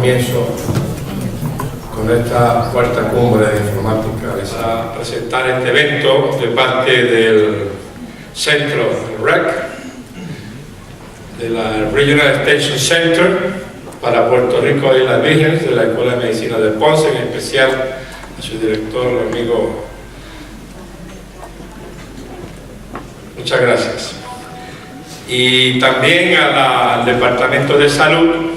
comienzo con esta cuarta cumbre de informática. Les a presentar este evento de parte del centro REC, de la Regional Extension Center para Puerto Rico y las Vírgenes, de la Escuela de Medicina de Ponce, en especial a su director, el amigo. Muchas gracias. Y también al Departamento de Salud,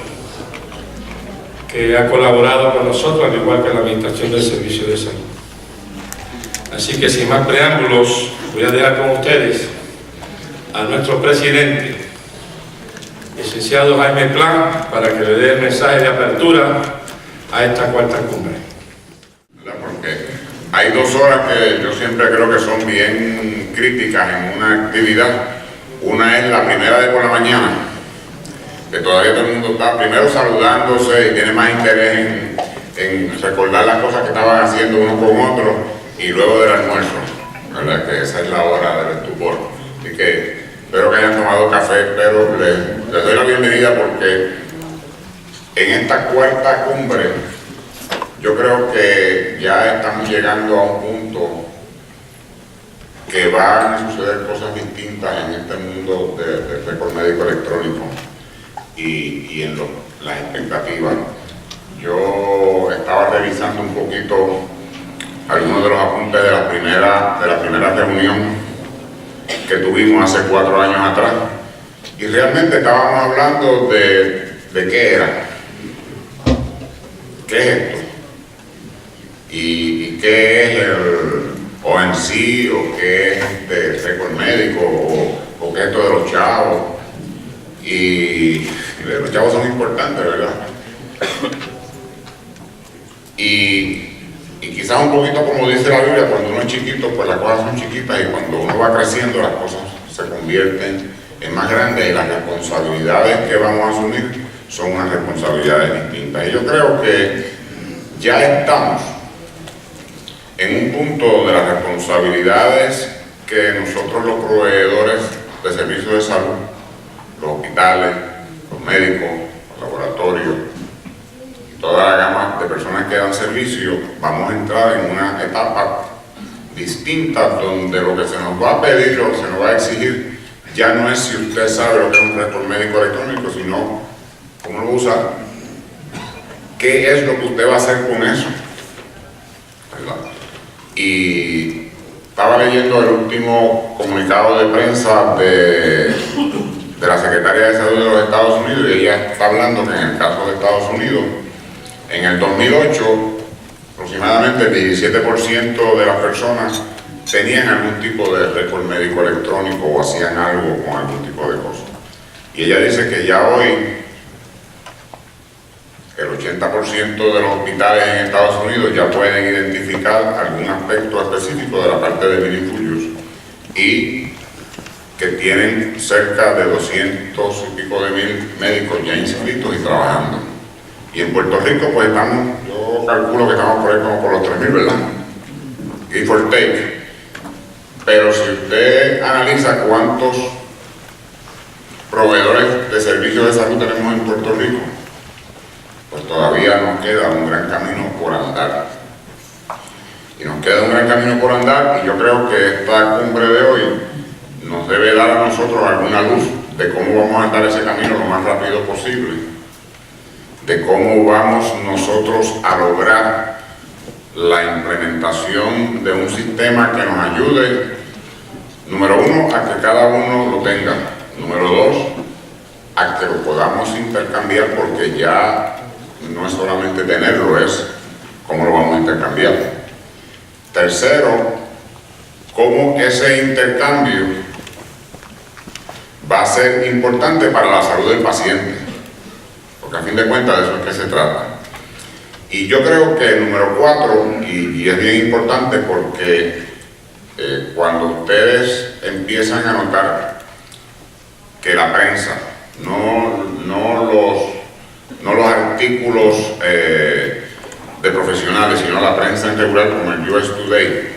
que ha colaborado con nosotros, al igual que la Administración del Servicio de Salud. Así que sin más preámbulos, voy a dejar con ustedes a nuestro presidente, licenciado Jaime Plan, para que le dé el mensaje de apertura a esta cuarta cumbre. Porque hay 2 horas que yo siempre creo que son bien críticas en una actividad. Una es la primera de por la mañana, que todavía todo el mundo está primero saludándose y tiene más interés en recordar las cosas que estaban haciendo uno con otro, y luego del almuerzo, ¿verdad? Que esa es la hora del estupor. Así que espero que hayan tomado café, pero les doy la bienvenida porque en esta cuarta cumbre yo creo que ya estamos llegando a un punto que van a suceder cosas distintas en este mundo del récord médico electrónico y en las expectativas. Yo estaba revisando un poquito algunos de los apuntes de la primera reunión que tuvimos hace 4 años atrás, y realmente estábamos hablando de qué era, qué es esto, y qué es el ONC, o qué es el récord médico, o qué es esto de los chavos. Y los chavos son importantes, ¿verdad? Y quizás un poquito como dice la Biblia, cuando uno es chiquito, pues las cosas son chiquitas, y cuando uno va creciendo las cosas se convierten en más grandes, y las responsabilidades que vamos a asumir son unas responsabilidades distintas. Y yo creo que ya estamos en un punto donde las responsabilidades que nosotros, los proveedores de servicios de salud, los hospitales, los médicos, los laboratorios, toda la gama de personas que dan servicio, vamos a entrar en una etapa distinta donde lo que se nos va a pedir, lo que se nos va a exigir, ya no es si usted sabe lo que es un récord médico electrónico, sino cómo lo usa, qué es lo que usted va a hacer con eso, ¿verdad? Y estaba leyendo el último comunicado de prensa de la Secretaría de Salud de los Estados Unidos, y ella está hablando que en el caso de Estados Unidos, en el 2008, aproximadamente el 17% de las personas tenían algún tipo de récord médico electrónico o hacían algo con algún tipo de cosa. Y ella dice que ya hoy el 80% de los hospitales en Estados Unidos ya pueden identificar algún aspecto específico de la parte de Billing Furious, y que tienen cerca de 200 y pico de mil médicos ya inscritos y trabajando. Y en Puerto Rico, pues estamos, yo calculo que estamos por ahí como por los 3.000, ¿verdad? Give or take. Pero si usted analiza cuántos proveedores de servicios de salud tenemos en Puerto Rico, pues todavía nos queda un gran camino por andar. Y nos queda un gran camino por andar, y yo creo que esta cumbre de hoy nos debe dar a nosotros alguna luz de cómo vamos a andar ese camino lo más rápido posible, de cómo vamos nosotros a lograr la implementación de un sistema que nos ayude, número 1, a que cada uno lo tenga, número 2, a que lo podamos intercambiar, porque ya no es solamente tenerlo, es cómo lo vamos a intercambiar. Tercero, cómo ese intercambio va a ser importante para la salud del paciente, porque a fin de cuentas de eso es que se trata. Y yo creo que el número 4, y es bien importante porque cuando ustedes empiezan a notar que la prensa, no los artículos de profesionales, sino la prensa en regular como el US Today,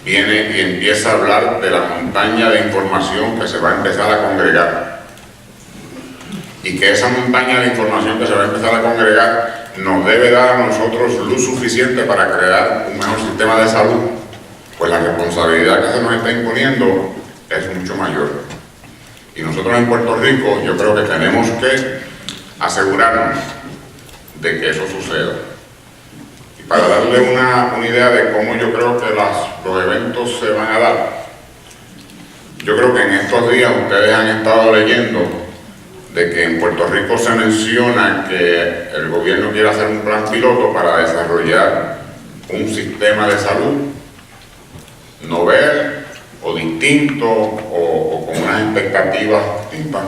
viene y empieza a hablar de la montaña de información que se va a empezar a congregar, y que esa montaña de información que se va a empezar a congregar nos debe dar a nosotros luz suficiente para crear un mejor sistema de salud, pues la responsabilidad que se nos está imponiendo es mucho mayor. Y nosotros en Puerto Rico yo creo que tenemos que asegurarnos de que eso suceda. Y para darle una idea de cómo yo creo que los eventos se van a dar, yo creo que en estos días ustedes han estado leyendo de que en Puerto Rico se menciona que el gobierno quiere hacer un plan piloto para desarrollar un sistema de salud novel o distinto o con unas expectativas distintas,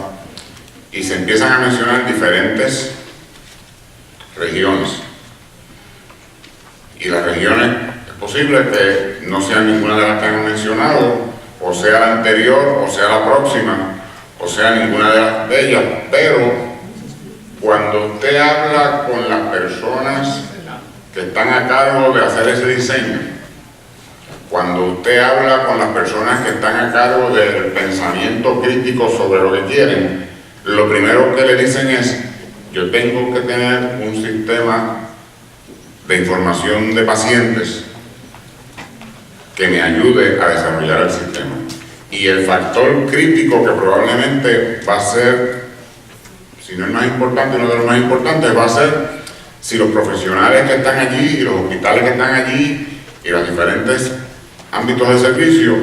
y se empiezan a mencionar diferentes regiones, y las regiones es posible que no sean ninguna de las que han mencionado, o sea la anterior, o sea la próxima, o sea ninguna de ellas, pero cuando usted habla con las personas que están a cargo de hacer ese diseño, cuando usted habla con las personas que están a cargo del pensamiento crítico sobre lo que quieren, lo primero que le dicen es: yo tengo que tener un sistema de información de pacientes que me ayude a desarrollar el sistema. Y el factor crítico que probablemente va a ser, si no el más importante, uno de los más importantes, va a ser si los profesionales que están allí y los hospitales que están allí y los diferentes ámbitos de servicio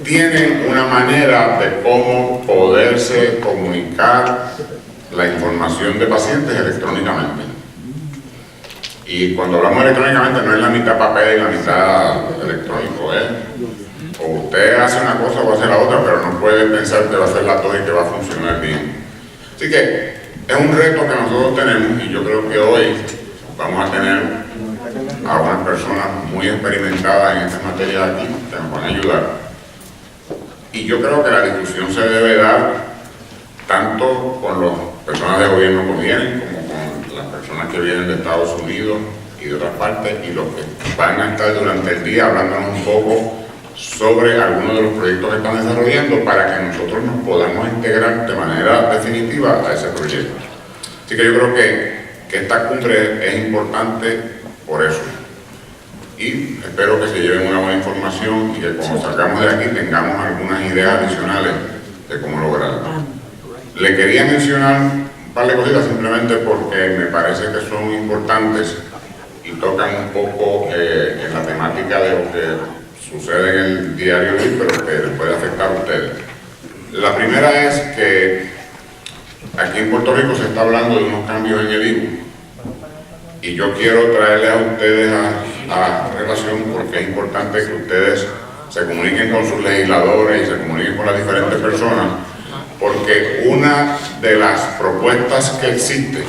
tienen una manera de cómo poderse comunicar la información de pacientes electrónicamente. Y cuando hablamos electrónicamente no es la mitad papel y la mitad electrónico, o usted hace una cosa o hace la otra, pero no puede pensar que va a hacer las dos y que va a funcionar bien. Así que es un reto que nosotros tenemos, y yo creo que hoy vamos a tener a unas personas muy experimentadas en esta materia aquí que nos van a ayudar. Y yo creo que la discusión se debe dar tanto con las personas de gobierno que vienen, como con las personas que vienen de Estados Unidos y de otras partes, y los que van a estar durante el día hablándonos un poco sobre algunos de los proyectos que están desarrollando, para que nosotros nos podamos integrar de manera definitiva a ese proyecto. Así que yo creo que esta cumbre es importante por eso. Y espero que se lleven una buena información y que cuando salgamos de aquí tengamos algunas ideas adicionales de cómo lograrlo. Le quería mencionar un par de cositas simplemente porque me parece que son importantes y tocan un poco en la temática de lo que sucede en el diario vivir, pero que les puede afectar a ustedes. La primera es que aquí en Puerto Rico se está hablando de unos cambios en el IVU, y yo quiero traerles a ustedes a relación, porque es importante que ustedes se comuniquen con sus legisladores y se comuniquen con las diferentes personas, porque una de las propuestas que existe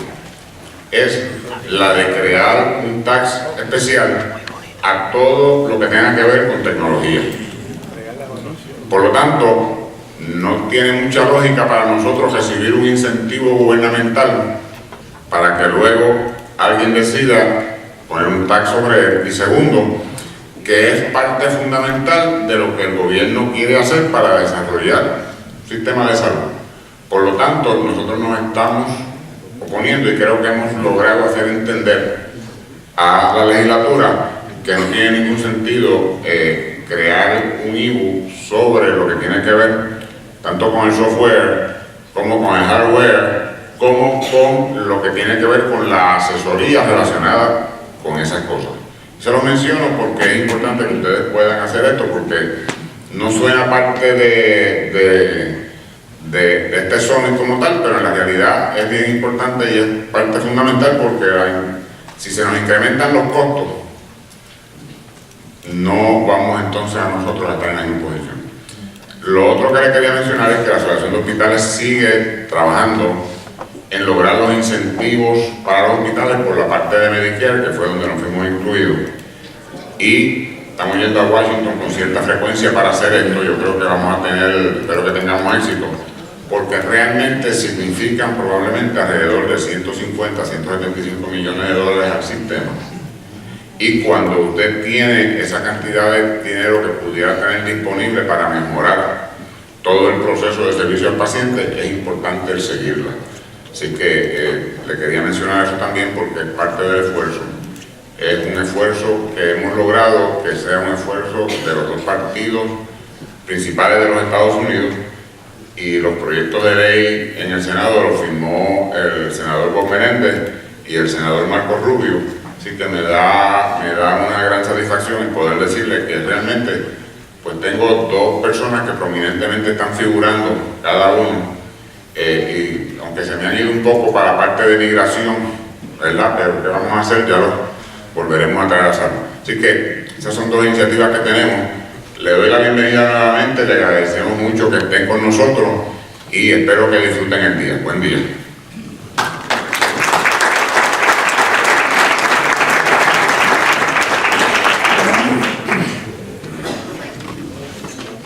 es la de crear un tax especial a todo lo que tenga que ver con tecnología. Por lo tanto, no tiene mucha lógica para nosotros recibir un incentivo gubernamental para que luego alguien decida poner un tax sobre él. Y segundo, que es parte fundamental de lo que el gobierno quiere hacer para desarrollar un sistema de salud. Por lo tanto, nosotros nos estamos oponiendo, y creo que hemos logrado hacer entender a la legislatura que no tiene ningún sentido crear un IVU sobre lo que tiene que ver tanto con el software como con el hardware, como con lo que tiene que ver con la asesoría relacionada con esas cosas. Se lo menciono porque es importante que ustedes puedan hacer esto, porque no suena parte de este summit como tal, pero en la realidad es bien importante y es parte fundamental, porque si se nos incrementan los costos, no vamos entonces a nosotros a estar en la misma posición. Lo otro que le quería mencionar es que la Asociación de Hospitales sigue trabajando en lograr los incentivos para los hospitales por la parte de Medicare, que fue donde nos fuimos incluidos. Y estamos yendo a Washington con cierta frecuencia para hacer esto. Yo creo que vamos a tener, espero que tengamos éxito, porque realmente significan probablemente alrededor de 150, 175 millones de dólares al sistema. Y cuando usted tiene esa cantidad de dinero que pudiera tener disponible para mejorar todo el proceso de servicio al paciente, es importante el seguirla. Así que le quería mencionar eso también porque es parte del esfuerzo. Es un esfuerzo que hemos logrado que sea un esfuerzo de los dos partidos principales de los Estados Unidos, y los proyectos de ley en el Senado los firmó el senador Bob Menéndez y el senador Marco Rubio. Así que me da una gran satisfacción el poder decirle que realmente pues tengo dos personas que prominentemente están figurando cada uno, y aunque se me han ido un poco para la parte de migración, ¿verdad? Pero ¿qué vamos a hacer? Ya lo volveremos a traer a salud. Así que esas son dos iniciativas que tenemos. Le doy la bienvenida nuevamente, le agradecemos mucho que estén con nosotros y espero que disfruten el día. Buen día.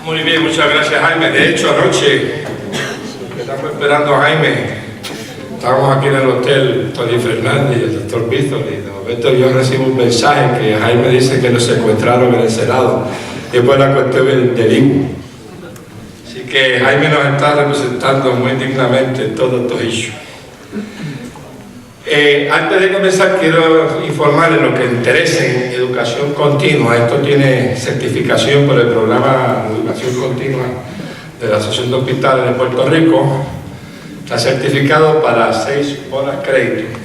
Muy bien, muchas gracias, Jaime. De hecho, anoche, estamos esperando a Jaime, estábamos aquí en el hotel Tony Fernández y el doctor Bithorn, y de momento yo recibo un mensaje que Jaime dice que lo secuestraron en el Senado, y después la cuestión del IVU. Así que Jaime nos está representando muy dignamente en todos estos issues. Antes de comenzar, quiero informarles lo que interesa en educación continua. Esto tiene certificación por el programa de educación continua de la Asociación de Hospitales de Puerto Rico. Está certificado para 6 horas crédito.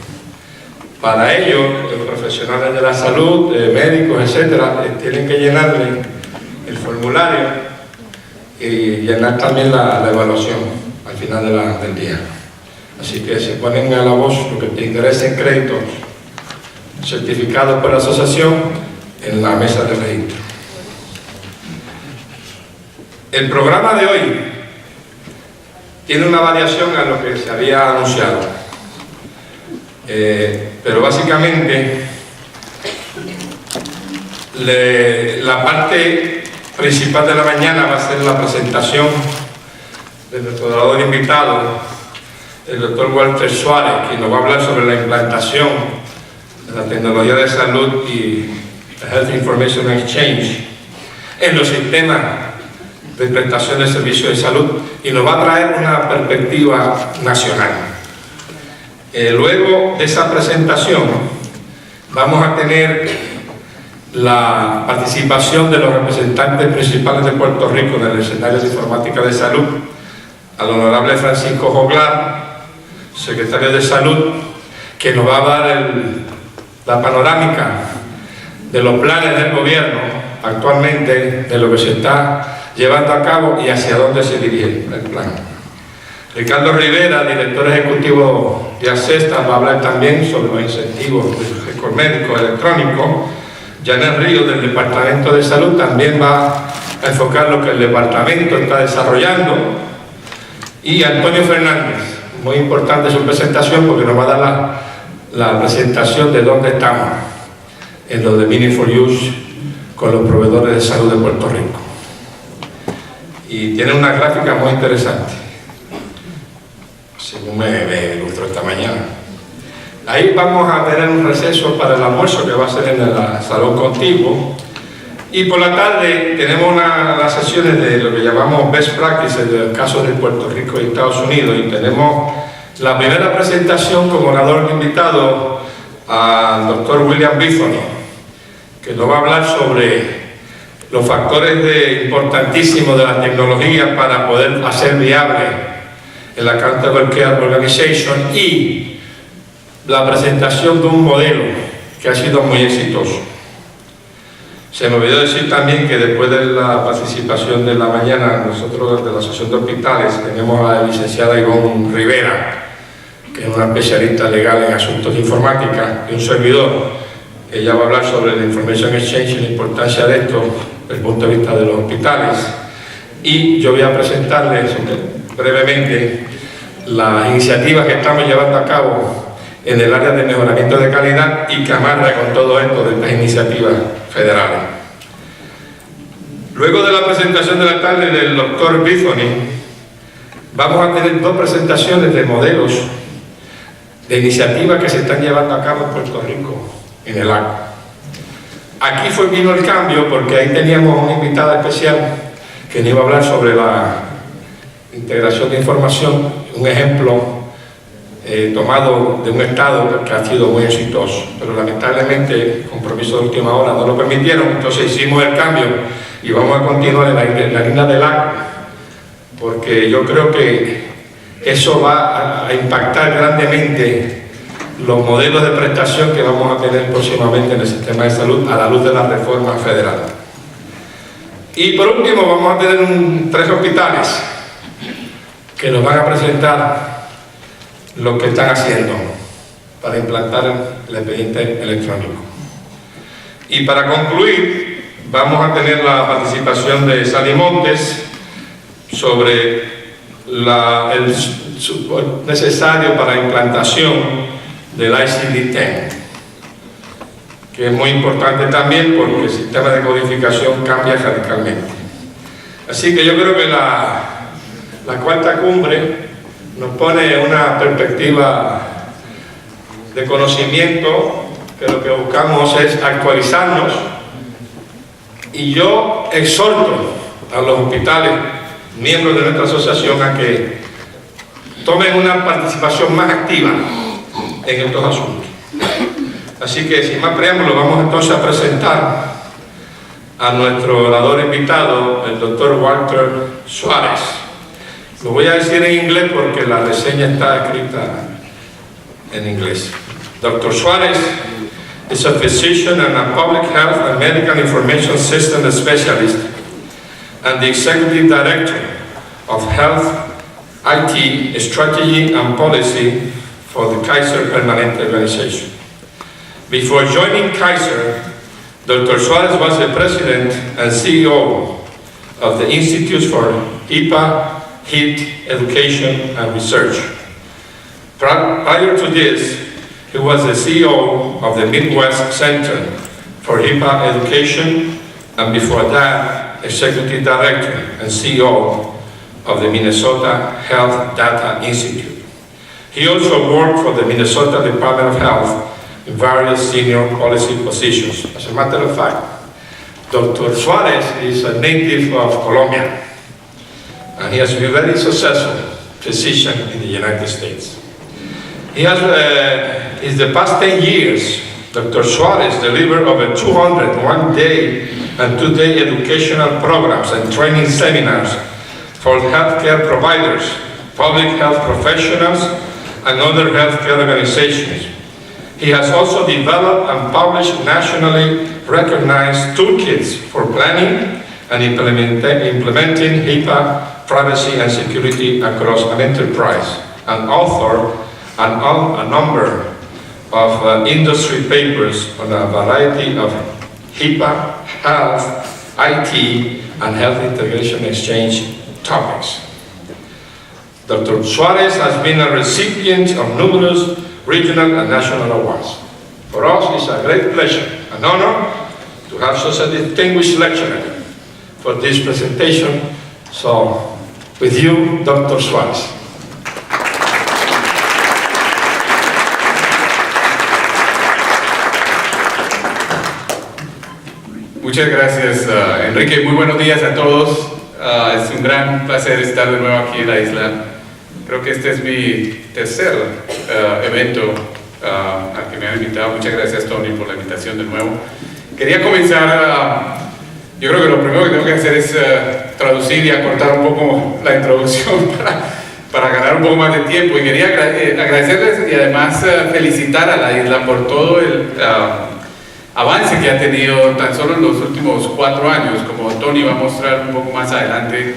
Para ello, los profesionales de la salud, médicos, etcétera, tienen que llenarle el formulario y llenar también la evaluación al final del día. Así que se ponen a la voz lo que te interesa en créditos certificados por la asociación en la mesa de registro. El programa de hoy tiene una variación a lo que se había anunciado, pero básicamente la parte principal de la mañana va a ser la presentación de nuestro orador invitado, el doctor Walter Suárez, quien nos va a hablar sobre la implantación de la tecnología de salud y el Health Information Exchange en los sistemas de prestación de servicios de salud, y nos va a traer una perspectiva nacional. Luego de esa presentación vamos a tener la participación de los representantes principales de Puerto Rico en el escenario de informática de salud, al honorable Francisco Joglar, secretario de Salud, que nos va a dar la panorámica de los planes del gobierno actualmente, de lo que se está llevando a cabo y hacia dónde se dirige el plan. Ricardo Rivera, director ejecutivo de ACESTA, va a hablar también sobre los incentivos del récord médico electrónico. Janet Ríos, del Departamento de Salud, también va a enfocar lo que el departamento está desarrollando. Y Antonio Fernández, muy importante su presentación porque nos va a dar la presentación de dónde estamos en lo de Meaningful Use con los proveedores de salud de Puerto Rico. Y tiene una gráfica muy interesante, según me ilustró esta mañana. Ahí vamos a tener un receso para el almuerzo que va a ser en el salón contiguo. Y por la tarde tenemos las sesiones de lo que llamamos Best Practices del caso de Puerto Rico y Estados Unidos, y tenemos la primera presentación como orador invitado al doctor William Bithorn, que nos va a hablar sobre los factores importantísimos de la tecnología para poder hacer viable el Accountable Care Organization, y la presentación de un modelo que ha sido muy exitoso. Se me olvidó decir también que después de la participación de la mañana, nosotros de la Asociación de Hospitales tenemos a la licenciada Ivonne Rivera, que es una especialista legal en asuntos de informática, y un servidor. Ella va a hablar sobre la Information Exchange y la importancia de esto desde el punto de vista de los hospitales. Y yo voy a presentarles brevemente las iniciativas que estamos llevando a cabo en el área de mejoramiento de calidad y que amarra con todo esto de estas iniciativas federales. Luego de la presentación de la tarde del doctor Bithorn, vamos a tener 2 presentaciones de modelos de iniciativas que se están llevando a cabo en Puerto Rico, en el ACO. Aquí vino el cambio porque ahí teníamos una invitada especial que nos iba a hablar sobre la integración de información, un ejemplo tomado de un Estado que ha sido muy exitoso, pero lamentablemente compromisos de última hora no lo permitieron. Entonces hicimos el cambio y vamos a continuar en la línea del agua, porque yo creo que eso va a impactar grandemente los modelos de prestación que vamos a tener próximamente en el sistema de salud a la luz de la reforma federal. Y por último vamos a tener 3 hospitales que nos van a presentar lo que están haciendo para implantar el expediente electrónico. Y para concluir, vamos a tener la participación de Sally Montes sobre el support necesario para la implantación del ICD-10, que es muy importante también porque el sistema de codificación cambia radicalmente. Así que yo creo que la cuarta cumbre nos pone una perspectiva de conocimiento, que lo que buscamos es actualizarnos, y yo exhorto a los hospitales, miembros de nuestra asociación, a que tomen una participación más activa en estos asuntos. Así que sin más preámbulos, vamos entonces a presentar a nuestro orador invitado, el doctor Walter Suárez. Lo voy a decir en inglés porque la reseña está escrita en inglés. Dr. Suárez is a physician and a public health and medical information system specialist and the executive director of Health, IT, Strategy and Policy for the Kaiser Permanente Organization. Before joining Kaiser, Dr. Suárez was the president and CEO of the Institutes for HIPAA, HIT, Education and Research. Prior to this, he was the CEO of the Midwest Center for HIPAA Education, and before that, Executive Director and CEO of the Minnesota Health Data Institute. He also worked for the Minnesota Department of Health in various senior policy positions. As a matter of fact, Dr. Suárez is a native of Colombia, and he has been a very successful physician in the United States. He has, in the past 10 years, Dr. Suárez delivered over 200 one-day and two-day educational programs and training seminars for healthcare providers, public health professionals, and other healthcare organizations. He has also developed and published nationally recognized toolkits for planning and implementing HIPAA privacy and security across an enterprise, and authored a number of industry papers on a variety of HIPAA, health, IT, and health integration exchange topics. Dr. Suárez has been a recipient of numerous regional and national awards. For us, it's a great pleasure and honor to have such a distinguished lecturer for this presentation. So, with you, Dr. Suárez. Muchas gracias, Enrique. Muy buenos días a todos. Es un gran placer estar de nuevo aquí en la isla. Creo que este es mi tercer evento al que me han invitado. Muchas gracias, Tony, por la invitación de nuevo. Quería comenzar, yo creo que lo primero que tengo que hacer es traducir y acortar un poco la introducción para ganar un poco más de tiempo. Y quería agradecerles y además felicitar a la isla por todo el avance que ha tenido tan solo en los últimos 4 años. Como Tony va a mostrar un poco más adelante,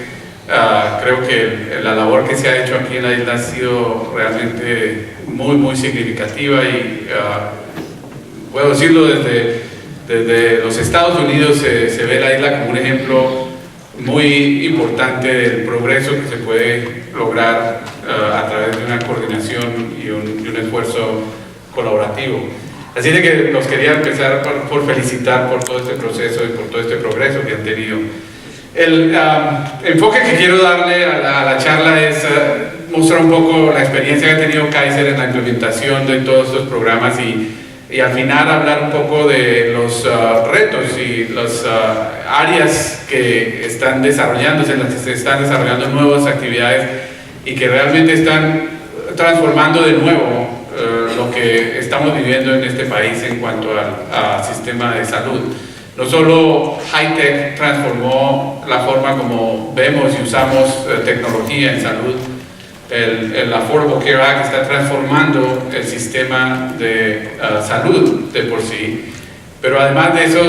creo que la labor que se ha hecho aquí en la isla ha sido realmente muy significativa, y puedo decirlo, desde los Estados Unidos se ve la isla como un ejemplo muy importante del progreso que se puede lograr a través de una coordinación y un esfuerzo colaborativo. Así de que los quería empezar por felicitar por todo este proceso y por todo este progreso que han tenido. El enfoque que quiero darle a la charla es mostrar un poco la experiencia que ha tenido Kaiser en la implementación de todos estos programas, y al final hablar un poco de los retos y las áreas que están desarrollándose, en las que se están desarrollando nuevas actividades y que realmente están transformando de nuevo lo que estamos viviendo en este país en cuanto al sistema de salud. No solo high-tech transformó la forma como vemos y usamos tecnología en salud, el Affordable Care Act está transformando el sistema de salud de por sí, pero además de eso,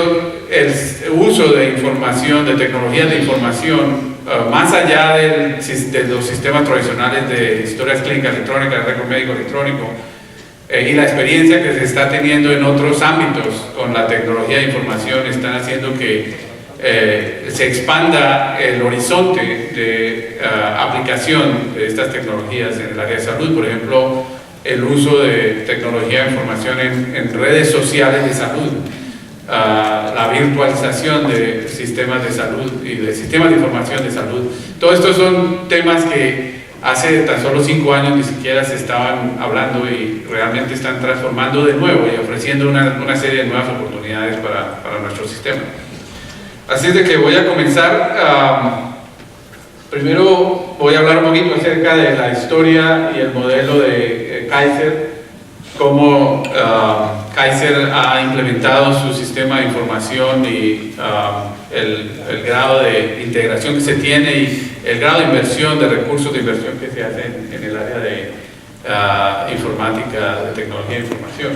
el uso de información, de tecnología de información, más allá de los sistemas tradicionales de historias clínicas electrónicas, de récord médico electrónico, y la experiencia que se está teniendo en otros ámbitos con la tecnología de información están haciendo que se expanda el horizonte de aplicación de estas tecnologías en el área de salud. Por ejemplo, el uso de tecnología de información en redes sociales de salud, la virtualización de sistemas de salud y de sistemas de información de salud. Todos estos son temas que hace tan solo 5 años ni siquiera se estaban hablando y realmente están transformando de nuevo y ofreciendo una serie de nuevas oportunidades para nuestro sistema. Así es de que voy a comenzar. Primero voy a hablar un poquito acerca de la historia y el modelo de Kaiser, cómo Kaiser ha implementado su sistema de información y el grado de integración que se tiene y el grado de inversión, de recursos de inversión que se hace en el área de informática, de tecnología de información.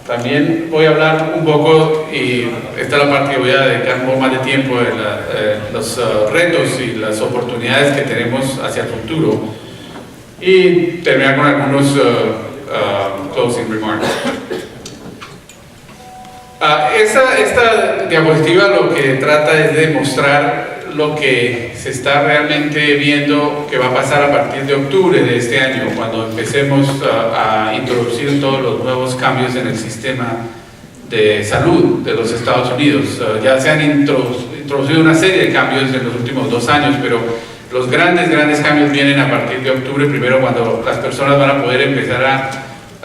También voy a hablar un poco, y esta es la parte que voy a dedicar un poco más de tiempo, en los retos y las oportunidades que tenemos hacia el futuro, y terminar con algunos closing remarks. Esta diapositiva lo que trata es de mostrar lo que se está realmente viendo que va a pasar a partir de octubre de este año, cuando empecemos a introducir todos los nuevos cambios en el sistema de salud de los Estados Unidos. Ya se han introducido una serie de cambios en los últimos 2 años, pero los grandes cambios vienen a partir de octubre, primero cuando las personas van a poder empezar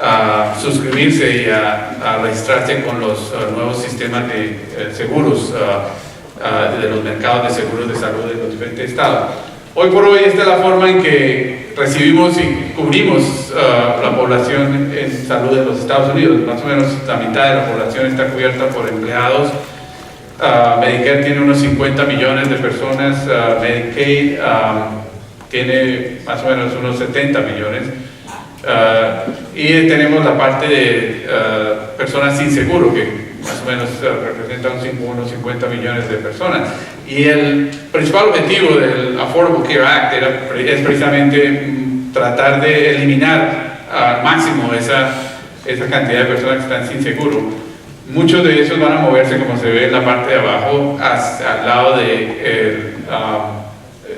a suscribirse y a registrarse con los nuevos sistemas de seguros de los mercados de seguros de salud de los diferentes estados. Hoy por hoy esta es la forma en que recibimos y cubrimos la población en salud de los Estados Unidos. Más o menos la mitad de la población está cubierta por empleados. Medicare tiene unos 50 millones de personas, Medicaid tiene más o menos unos 70 millones. Y tenemos la parte de personas sin seguro, que más o menos representa unos 50 millones de personas. Y el principal objetivo del Affordable Care Act es precisamente tratar de eliminar al máximo esa cantidad de personas que están sin seguro. Muchos de esos van a moverse, como se ve en la parte de abajo, al lado de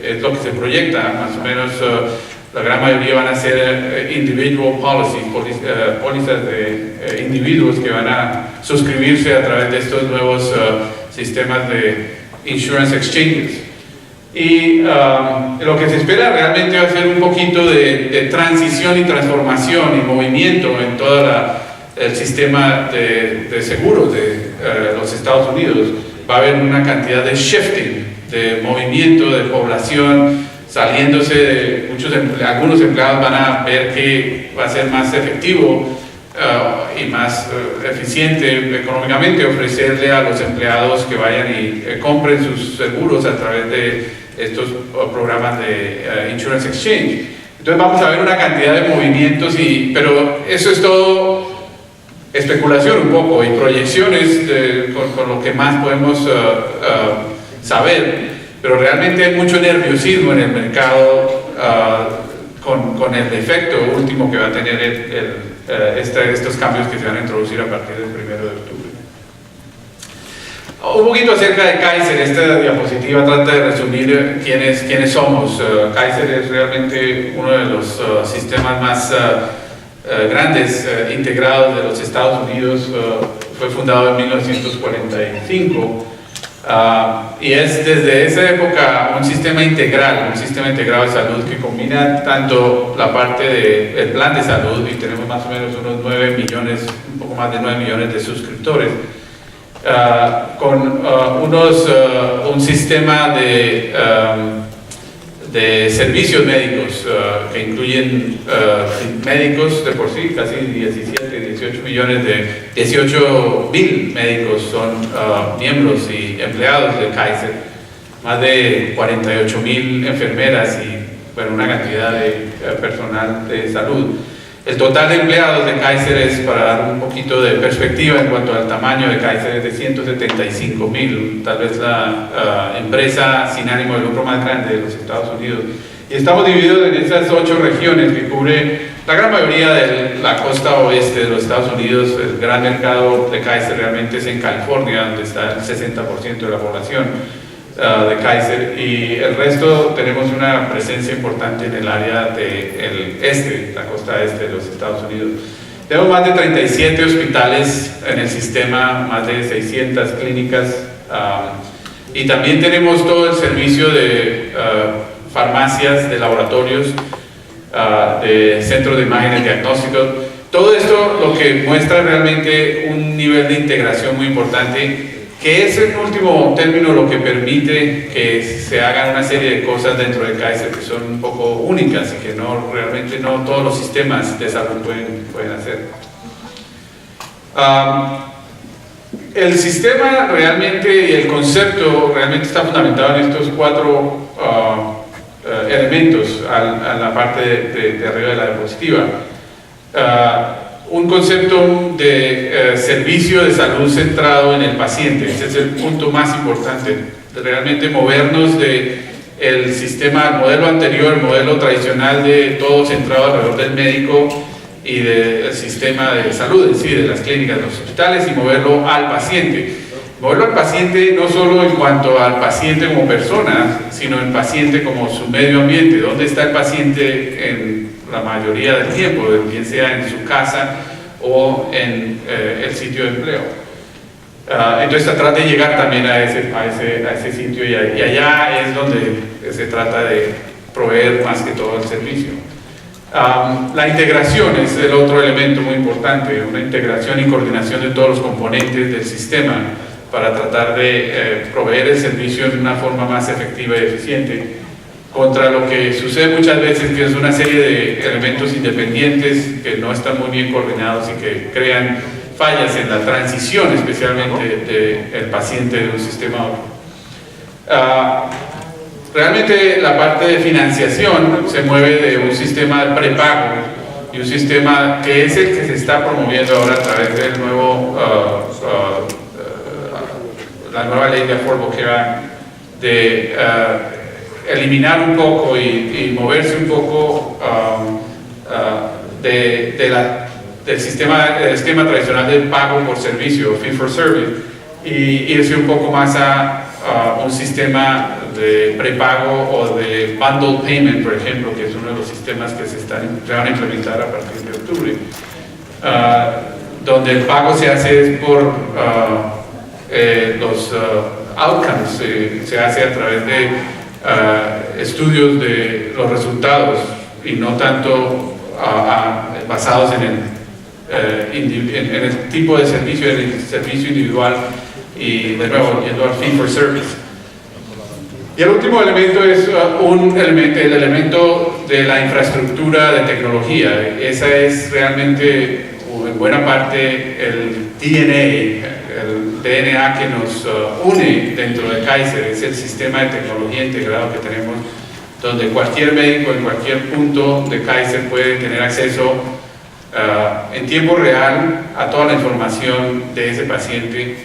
es lo que se proyecta, más o menos. La gran mayoría van a ser individual policies, pólizas de individuos que van a suscribirse a través de estos nuevos sistemas de insurance exchanges. Y lo que se espera realmente va a ser un poquito de transición y transformación y movimiento en todo el sistema de seguros de los Estados Unidos. Va a haber una cantidad de shifting, de movimiento de población, saliéndose de algunos empleados van a ver que va a ser más efectivo y más eficiente económicamente ofrecerle a los empleados que vayan y compren sus seguros a través de estos programas de Insurance Exchange. Entonces vamos a ver una cantidad de movimientos, pero eso es todo especulación un poco y proyecciones con lo que más podemos saber. Pero realmente hay mucho nerviosismo en el mercado con el efecto último que va a tener estos cambios que se van a introducir a partir del 1 de octubre. Un poquito acerca de Kaiser. Esta diapositiva trata de resumir quiénes somos. Kaiser es realmente uno de los sistemas más grandes integrados de los Estados Unidos. Fue fundado en 1945. Y es desde esa época un sistema integrado de salud que combina tanto la parte del plan de salud, y tenemos más o menos unos 9 millones, un poco más de 9 millones de suscriptores, con un sistema de servicios médicos, que incluyen médicos de por sí, casi 18 millones de 18,000 médicos son miembros y empleados de Kaiser, más de 48,000 enfermeras y bueno, una cantidad de personal de salud. El total de empleados de Kaiser es, para dar un poquito de perspectiva en cuanto al tamaño de Kaiser, es de 175,000, tal vez la empresa sin ánimo de lucro más grande de los Estados Unidos. Y estamos divididos en esas 8 regiones que cubre la gran mayoría de la costa oeste de los Estados Unidos. El gran mercado de Kaiser realmente es en California, donde está el 60% de la población de Kaiser, y el resto tenemos una presencia importante en el área del este, la costa este de los Estados Unidos. Tenemos más de 37 hospitales en el sistema, más de 600 clínicas, y también tenemos todo el servicio de farmacias, de laboratorios, de centros de imágenes diagnósticos. Todo esto lo que muestra realmente un nivel de integración muy importante, que es en último término lo que permite que se hagan una serie de cosas dentro de Kaiser que son un poco únicas y que realmente no todos los sistemas de salud pueden hacer. El sistema realmente y el concepto realmente está fundamentado en estos 4 elementos a la parte de arriba de la diapositiva. Un concepto de servicio de salud centrado en el paciente. Ese es el punto más importante, realmente movernos del sistema, el modelo anterior, el modelo tradicional de todo centrado alrededor del médico y del sistema de salud en sí, de las clínicas, de los hospitales, y moverlo al paciente. Moverlo al paciente no solo en cuanto al paciente como persona, sino el paciente como su medio ambiente. ¿Dónde está el paciente en la mayoría del tiempo, bien sea en su casa o en el sitio de empleo? Entonces tratar de llegar también a ese sitio, y allá es donde se trata de proveer más que todo el servicio. La integración es el otro elemento muy importante, una integración y coordinación de todos los componentes del sistema para tratar de proveer el servicio de una forma más efectiva y eficiente, contra lo que sucede muchas veces, que es una serie de elementos independientes que no están muy bien coordinados y que crean fallas en la transición, especialmente del paciente de un sistema a otro. Realmente la parte de financiación se mueve de un sistema de prepago y un sistema que es el que se está promoviendo ahora a través del nuevo, la nueva ley de Affordable Care Act, de eliminar un poco y moverse un poco del sistema tradicional del pago por servicio, fee for service, y irse un poco más a un sistema de prepago o de bundle payment, por ejemplo, que es uno de los sistemas que se van a implementar a partir de octubre, donde el pago se hace por los outcomes, se hace a través de estudios de los resultados y no tanto basados en el tipo de servicio, en el servicio individual, y de nuevo yendo al fee for service. Y el último elemento es el elemento de la infraestructura de tecnología. Esa es realmente en buena parte el DNA que nos une dentro de Kaiser. Es el sistema de tecnología integrado que tenemos, donde cualquier médico en cualquier punto de Kaiser puede tener acceso en tiempo real a toda la información de ese paciente,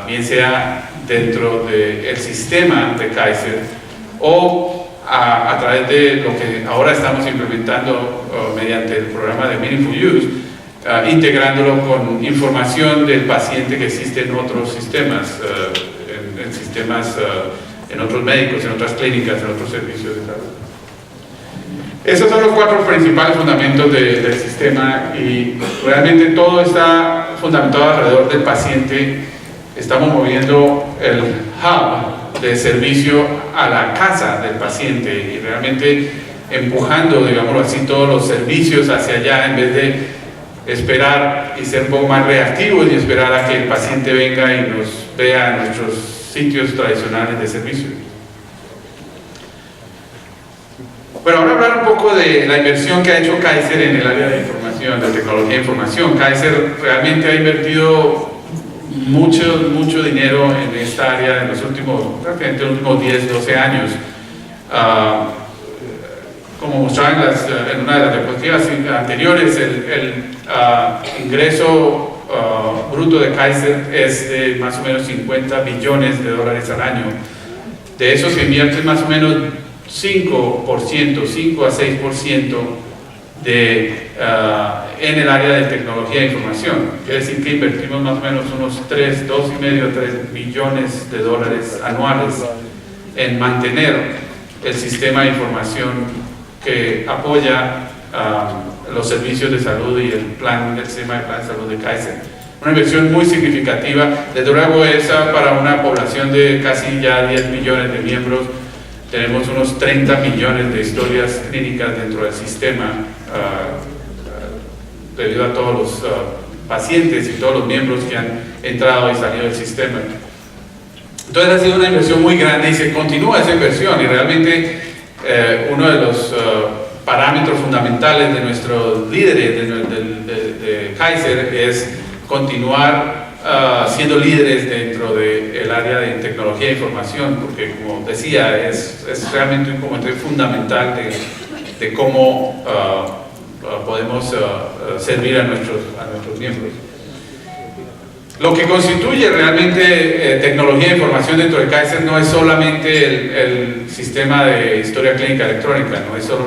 bien sea dentro del sistema de Kaiser o a través de lo que ahora estamos implementando mediante el programa de Meaningful Use, integrándolo con información del paciente que existe en otros sistemas, en otros médicos, en otras clínicas, en otros servicios de salud. Esos son los 4 principales fundamentos del sistema, y realmente todo está fundamentado alrededor del paciente. Estamos moviendo el hub de servicio a la casa del paciente y realmente empujando, digámoslo así, todos los servicios hacia allá, en vez de esperar y ser un poco más reactivos y esperar a que el paciente venga y nos vea en nuestros sitios tradicionales de servicio. Bueno, ahora hablar un poco de la inversión que ha hecho Kaiser en el área de información, de tecnología de información. Kaiser realmente ha invertido mucho dinero en esta área en los prácticamente los últimos 10, 12 años. Como mostraba en una de las diapositivas anteriores, el ingreso bruto de Kaiser es de más o menos $50 billones al año. De eso se invierte más o menos 5 a 6% en el área de tecnología de información. Quiere decir que invertimos más o menos unos 3 billones anuales en mantener el sistema de información que apoya los servicios de salud y el sistema de plan de salud de Kaiser. Una inversión muy significativa. Desde luego esa para una población de casi ya 10 millones de miembros. Tenemos unos 30 millones de historias clínicas dentro del sistema debido a todos los pacientes y todos los miembros que han entrado y salido del sistema. Entonces ha sido una inversión muy grande y se continúa esa inversión, y realmente uno de los parámetros fundamentales de nuestros líderes de Kaiser es continuar siendo líderes dentro del área de tecnología de información, porque como decía, es realmente un comentario fundamental de cómo podemos servir a nuestros miembros. Lo que constituye realmente tecnología de información dentro de Kaiser no es solamente el sistema de historia clínica electrónica, no es solo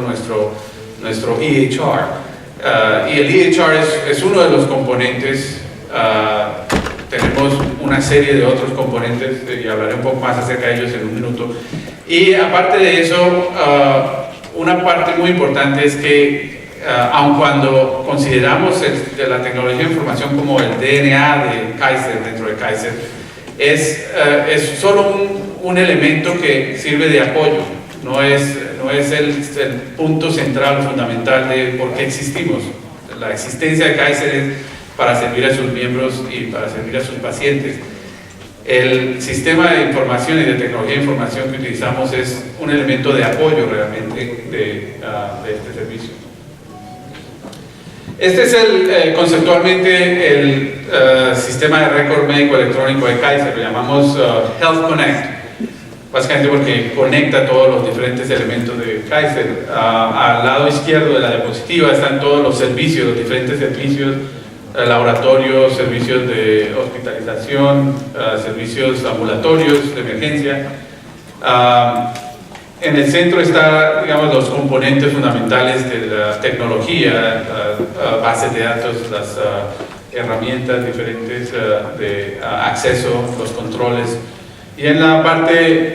nuestro EHR. Y el EHR es uno de los componentes. Tenemos una serie de otros componentes y hablaré un poco más acerca de ellos en un minuto. Y aparte de eso, una parte muy importante es que aun cuando consideramos de la tecnología de información como el DNA de Kaiser, dentro de Kaiser, es solo un elemento que sirve de apoyo, no es el punto central o fundamental de por qué existimos. La existencia de Kaiser es para servir a sus miembros y para servir a sus pacientes. El sistema de información y de tecnología de información que utilizamos es un elemento de apoyo realmente de este servicio. Este es conceptualmente el sistema de récord médico electrónico de Kaiser, lo llamamos Health Connect, básicamente porque conecta todos los diferentes elementos de Kaiser. Al lado izquierdo de la diapositiva están todos los servicios, los diferentes servicios, laboratorios, servicios de hospitalización, servicios ambulatorios de emergencia. En el centro están, digamos, los componentes fundamentales de la tecnología, bases de datos, las herramientas diferentes de acceso, los controles. Y en la parte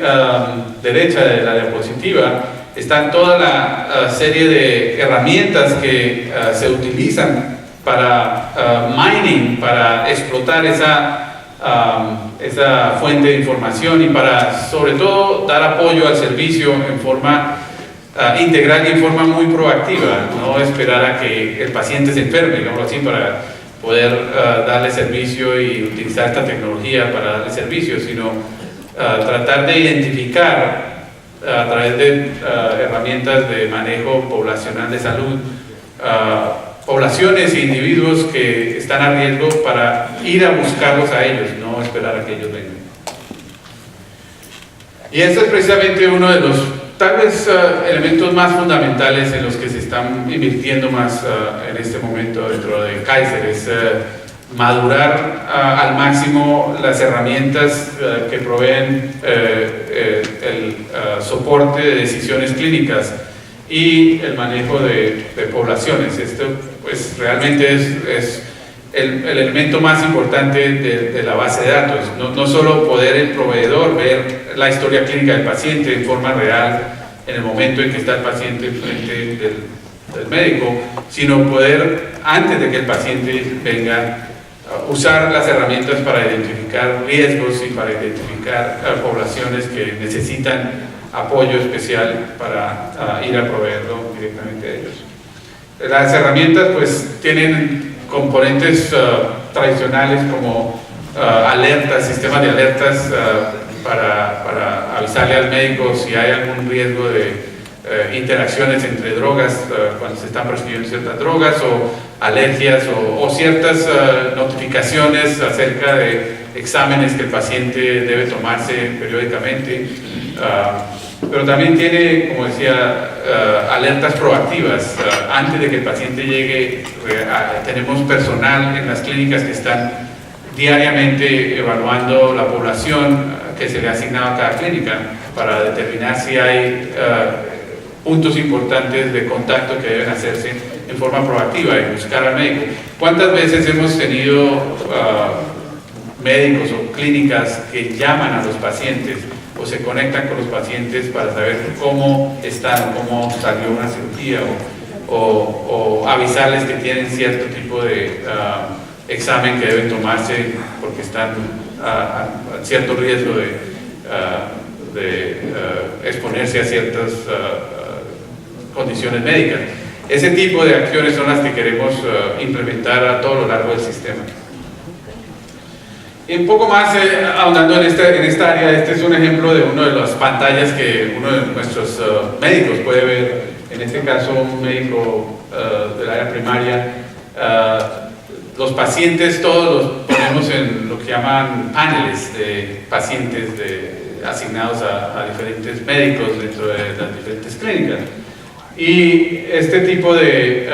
derecha de la diapositiva están toda la serie de herramientas que se utilizan para mining, para explotar esa fuente de información y para, sobre todo, dar apoyo al servicio en forma integral y en forma muy proactiva, no esperar a que el paciente se enferme, digamos así, para poder darle servicio y utilizar esta tecnología para darle servicio, sino tratar de identificar a través de herramientas de manejo poblacional de salud poblaciones e individuos que están a riesgo para ir a buscarlos a ellos, no esperar a que ellos vengan. Y este es precisamente uno de los, tal vez, elementos más fundamentales en los que se están invirtiendo más en este momento dentro de Kaiser, es madurar al máximo las herramientas que proveen el soporte de decisiones clínicas y el manejo de poblaciones. Esto pues realmente es el elemento más importante de la base de datos, no solo poder el proveedor ver la historia clínica del paciente en forma real en el momento en que está el paciente frente del médico, sino poder, antes de que el paciente venga, usar las herramientas para identificar riesgos y para identificar poblaciones que necesitan apoyo especial para ir a proveerlo directamente a ellos. Las herramientas pues tienen componentes tradicionales como alertas, sistemas de alertas para avisarle al médico si hay algún riesgo de interacciones entre drogas cuando se están prescribiendo ciertas drogas, o alergias, o ciertas notificaciones acerca de exámenes que el paciente debe tomarse periódicamente. Pero también tiene, como decía, alertas proactivas. Antes de que el paciente llegue, tenemos personal en las clínicas que están diariamente evaluando la población que se le ha asignado a cada clínica para determinar si hay puntos importantes de contacto que deben hacerse en forma proactiva y buscar al médico. ¿Cuántas veces hemos tenido médicos o clínicas que llaman a los pacientes o se conectan con los pacientes para saber cómo están, cómo salió una cirugía, o avisarles que tienen cierto tipo de examen que deben tomarse porque están a cierto riesgo de exponerse a ciertas condiciones médicas? Ese tipo de acciones son las que queremos implementar a todo lo largo del sistema. Y un poco más ahondando en esta área, este es un ejemplo de una de las pantallas que uno de nuestros médicos puede ver, en este caso un médico del área primaria. Los pacientes todos los ponemos en lo que llaman paneles de pacientes asignados a diferentes médicos dentro de las diferentes clínicas. Y este tipo de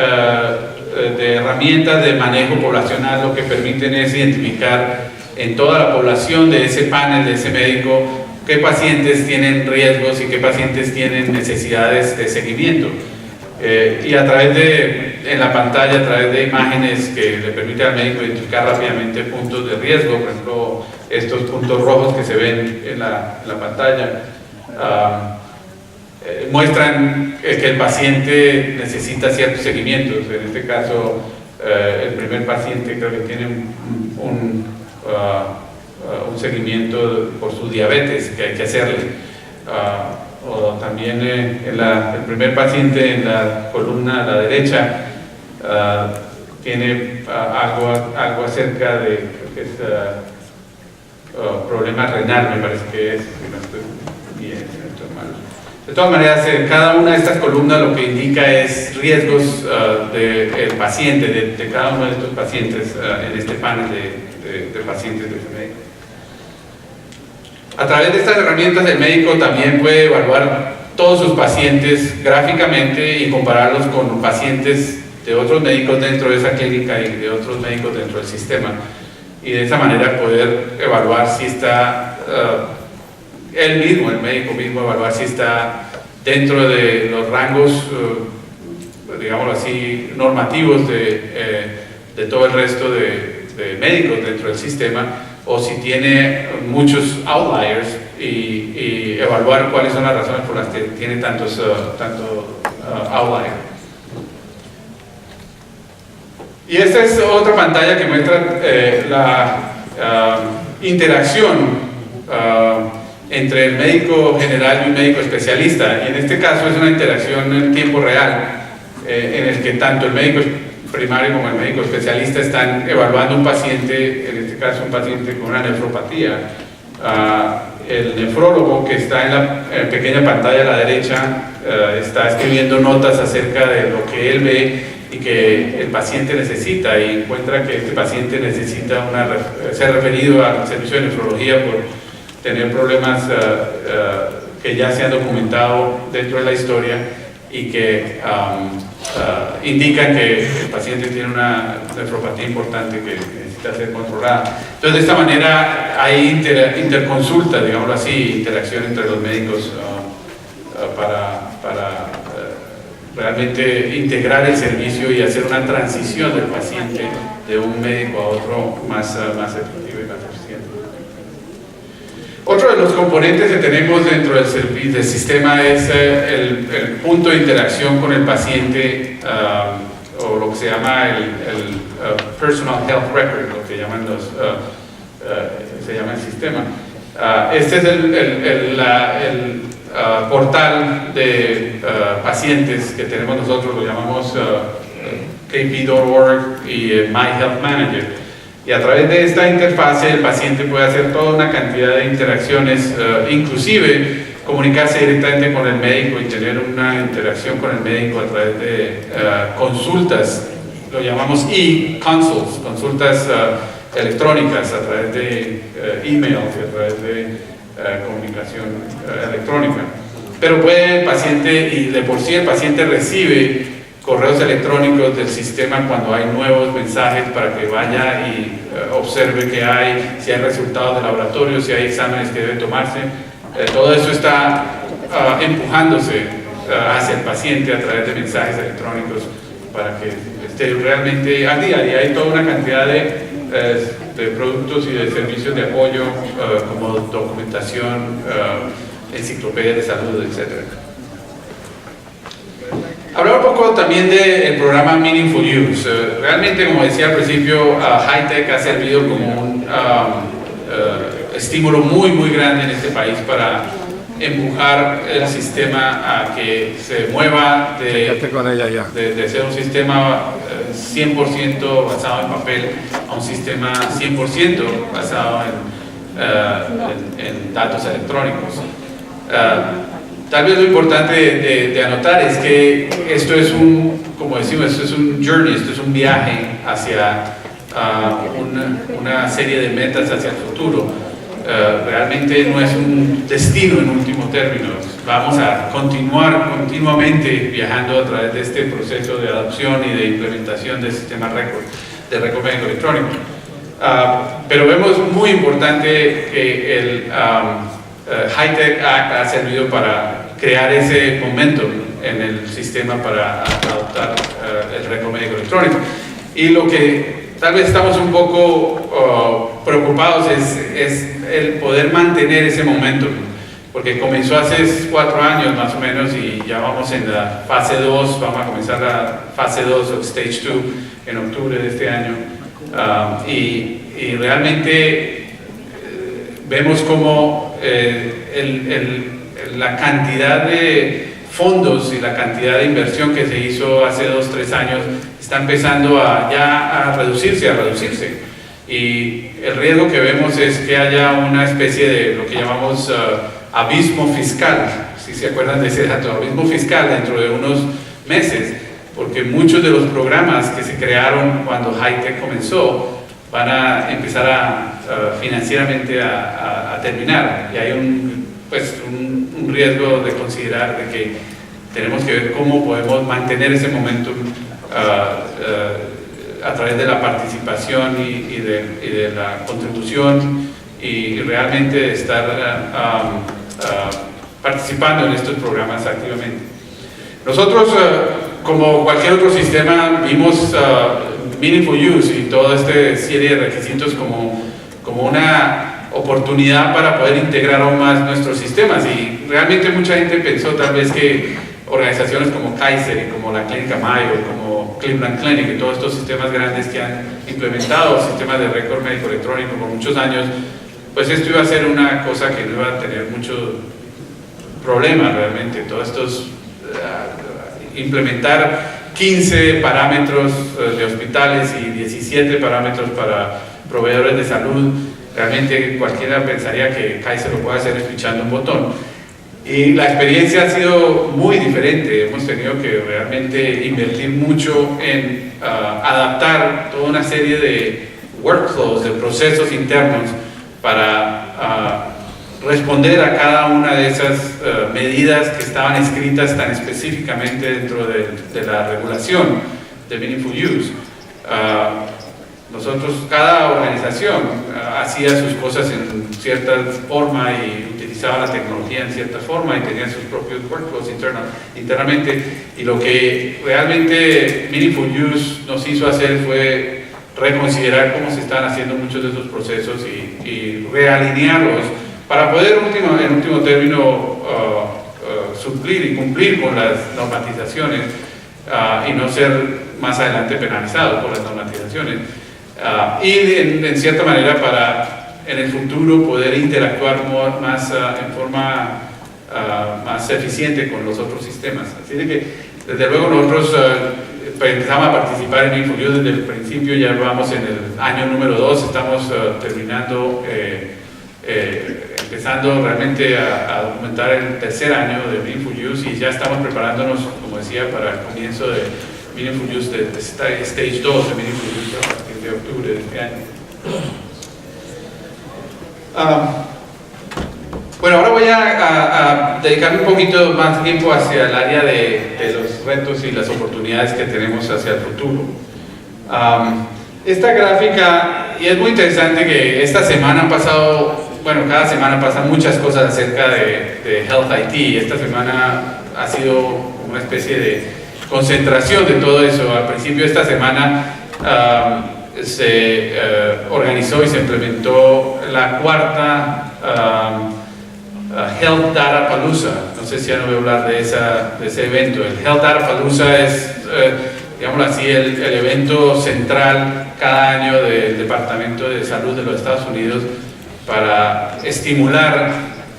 herramientas de manejo poblacional lo que permiten es identificar en toda la población de ese panel, de ese médico, qué pacientes tienen riesgos y qué pacientes tienen necesidades de seguimiento. Y a través en la pantalla, a través de imágenes que le permiten al médico identificar rápidamente puntos de riesgo, por ejemplo, estos puntos rojos que se ven en la pantalla, muestran que el paciente necesita ciertos seguimientos. En este caso, el primer paciente creo que tiene un seguimiento por su diabetes que hay que hacerle. O también el primer paciente en la columna a la derecha tiene algo acerca de que es problema renal, me parece que es, si no estoy bien, si no estoy mal. De todas maneras, cada una de estas columnas lo que indica es riesgos del paciente, de cada uno de estos pacientes en este panel de pacientes de ese médico. A través de estas herramientas el médico también puede evaluar todos sus pacientes gráficamente y compararlos con pacientes de otros médicos dentro de esa clínica y de otros médicos dentro del sistema, y de esa manera poder evaluar si está el médico mismo, evaluar si está dentro de los rangos, digámoslo así, normativos de todo el resto de médicos dentro del sistema, o si tiene muchos outliers, y evaluar cuáles son las razones por las que tiene tanto outlier. Y esta es otra pantalla que muestra la interacción entre el médico general y un médico especialista, y en este caso es una interacción en tiempo real, en el que tanto el médico primario como el médico especialista están evaluando un paciente, en este caso un paciente con una nefropatía. El nefrólogo, que está en la pequeña pantalla a la derecha, está escribiendo notas acerca de lo que él ve y que el paciente necesita, y encuentra que este paciente necesita ser referido al servicio de nefrología por tener problemas que ya se han documentado dentro de la historia y que indican que el paciente tiene una nefropatía importante que necesita ser controlada. Entonces, de esta manera hay interconsulta, digámoslo así, interacción entre los médicos para realmente integrar el servicio y hacer una transición del paciente de un médico a otro más efectivo y más eficiente. Otro de los componentes que tenemos dentro del sistema es el punto de interacción con el paciente, o lo que se llama el Personal Health Record, lo que llaman se llama el sistema. Este es el portal de pacientes que tenemos nosotros, lo llamamos kp.org y My Health Manager. Y a través de esta interfase el paciente puede hacer toda una cantidad de interacciones, inclusive comunicarse directamente con el médico y tener una interacción con el médico a través de consultas, lo llamamos e-consults, consultas electrónicas a través de email y a través de comunicación electrónica. Pero puede el paciente, y de por sí el paciente recibe correos electrónicos del sistema cuando hay nuevos mensajes para que vaya y observe qué hay, si hay resultados de laboratorio, si hay exámenes que debe tomarse. Todo eso está empujándose hacia el paciente a través de mensajes electrónicos para que esté realmente al día. Y hay toda una cantidad de productos y de servicios de apoyo como documentación, enciclopedias de salud, etc. Hablar un poco también del programa Meaningful Use. Realmente, como decía al principio, HITECH ha servido como un estímulo muy grande en este país para empujar el sistema a que se mueva de ser un sistema 100% basado en papel a un sistema 100% basado en datos electrónicos. Tal vez lo importante de anotar es que esto es como decimos, esto es un journey, esto es un viaje hacia una serie de metas hacia el futuro. Realmente no es un destino en último término. Vamos a continuar continuamente viajando a través de este proceso de adopción y de implementación del sistema de récord médico electrónico. Pero vemos muy importante que el HITECH Act ha servido para crear ese momentum en el sistema para adoptar el récord médico electrónico. Y lo que tal vez estamos un poco preocupados es el poder mantener ese momento, porque comenzó hace 4 años más o menos y ya vamos en la fase 2, vamos a comenzar la fase 2 o Stage 2 en octubre de este año, y realmente vemos como la cantidad de fondos y la cantidad de inversión que se hizo hace 2-3 años está empezando ya a reducirse. Y el riesgo que vemos es que haya una especie de lo que llamamos abismo fiscal, si se acuerdan de ese dato, abismo fiscal dentro de unos meses, porque muchos de los programas que se crearon cuando HITECH comenzó van a empezar financieramente a terminar, y hay un riesgo de considerar de que tenemos que ver cómo podemos mantener ese momento a través de la participación y de la contribución y realmente estar participando en estos programas activamente. Nosotros, como cualquier otro sistema, vimos Meaningful Use y toda esta serie de requisitos como una oportunidad para poder integrar aún más nuestros sistemas, y realmente mucha gente pensó tal vez que organizaciones como Kaiser y como la Clínica Mayo, como Cleveland Clinic y todos estos sistemas grandes que han implementado sistemas de récord médico electrónico por muchos años, pues esto iba a ser una cosa que no iba a tener mucho problema realmente. Todos estos implementar 15 parámetros de hospitales y 17 parámetros para proveedores de salud, realmente cualquiera pensaría que Kaiser lo puede hacer pinchando un botón. Y la experiencia ha sido muy diferente. Hemos tenido que realmente invertir mucho en adaptar toda una serie de workflows, de procesos internos para responder a cada una de esas medidas que estaban escritas tan específicamente dentro de la regulación de Meaningful Use. Nosotros, cada organización hacía sus cosas en cierta forma y utilizaba la tecnología en cierta forma y tenía sus propios workflows internamente, y lo que realmente Meaningful Use nos hizo hacer fue reconsiderar cómo se están haciendo muchos de esos procesos y realinearlos para poder en último término suplir y cumplir con las normatizaciones y no ser más adelante penalizados por las normatizaciones. Y en cierta manera para en el futuro poder interactuar más en forma más eficiente con los otros sistemas. Así de que desde luego nosotros empezamos a participar en Meaningful Use desde el principio, ya vamos en el año número 2, estamos terminando, empezando realmente a documentar el tercer año de Meaningful Use y ya estamos preparándonos, como decía, para el comienzo de Meaningful Use, de Stage 2 de Meaningful Use a partir de octubre de este año. Bueno, ahora voy a dedicar un poquito más tiempo hacia el área de los retos y las oportunidades que tenemos hacia el futuro. Esta gráfica, y es muy interesante que esta semana han pasado, bueno, cada semana pasan muchas cosas acerca de Health IT. Esta semana ha sido una especie de concentración de todo eso. Al principio de esta semana se organizó y se implementó la cuarta Health Data Palooza. No sé si han oído hablar de ese evento. El Health Data Palooza es, digámoslo así, el evento central cada año del Departamento de Salud de los Estados Unidos para estimular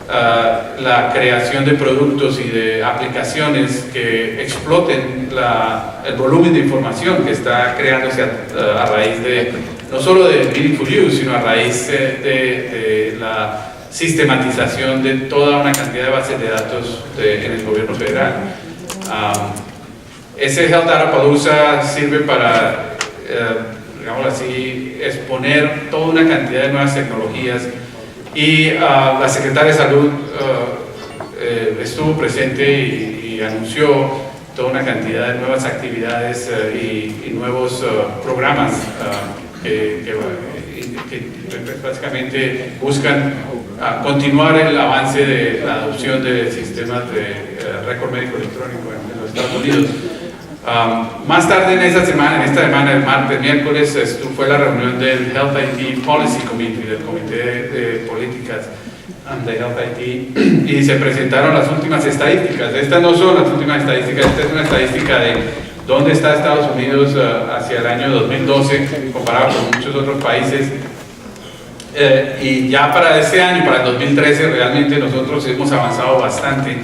la creación de productos y de aplicaciones que exploten el volumen de información que está creándose a raíz de, no solo de Meaningful Use, sino a raíz de la sistematización de toda una cantidad de bases de datos en el gobierno federal. Ese Health Data Palooza sirve para, digamos así, exponer toda una cantidad de nuevas tecnologías y la Secretaria de Salud estuvo presente y anunció toda una cantidad de nuevas actividades y nuevos programas que básicamente buscan continuar el avance de la adopción de sistemas de récord médico electrónico en los Estados Unidos. Más tarde en esta semana, el martes, miércoles, fue la reunión del Health IT Policy Committee, del Comité de Políticas de Health IT, y se presentaron las últimas estadísticas. Estas no son las últimas estadísticas, esta es una estadística de dónde está Estados Unidos hacia el año 2012 comparado con muchos otros países. Y ya para ese año, para el 2013, realmente nosotros hemos avanzado bastante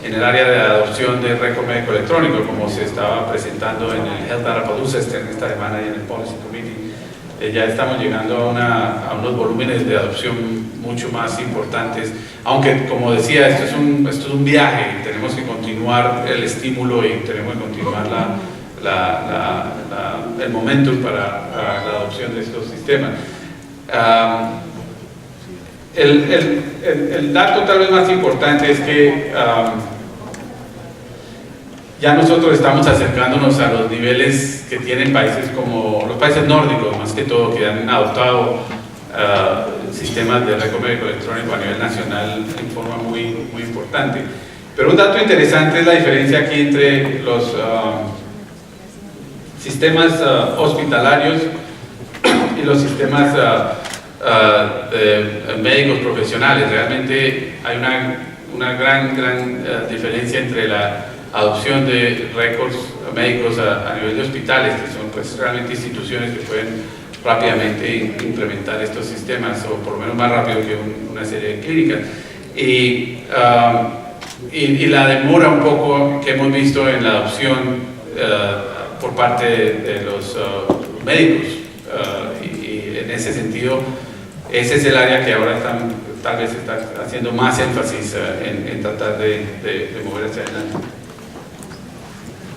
en el área de adopción del récord médico electrónico, como se estaba presentando en el Health Data Palooza esta semana y en el Policy Committee. Ya estamos llegando a unos volúmenes de adopción mucho más importantes, aunque como decía, esto es un viaje, tenemos que continuar el estímulo y tenemos que continuar el momentum para la adopción de estos sistemas. El dato tal vez más importante es que ya nosotros estamos acercándonos a los niveles que tienen países como los países nórdicos, más que todo, que han adoptado sistemas de récord médico electrónico a nivel nacional en forma muy importante. Pero un dato interesante es la diferencia aquí entre los sistemas hospitalarios y los sistemas médicos profesionales. Realmente hay una gran diferencia entre la adopción de récords médicos a nivel de hospitales, que son pues realmente instituciones que pueden rápidamente implementar estos sistemas, o por lo menos más rápido que una serie de clínicas. Y la demora un poco que hemos visto en la adopción por parte de los médicos, y en ese sentido ese es el área que ahora tal vez está haciendo más énfasis en tratar de mover hacia adelante.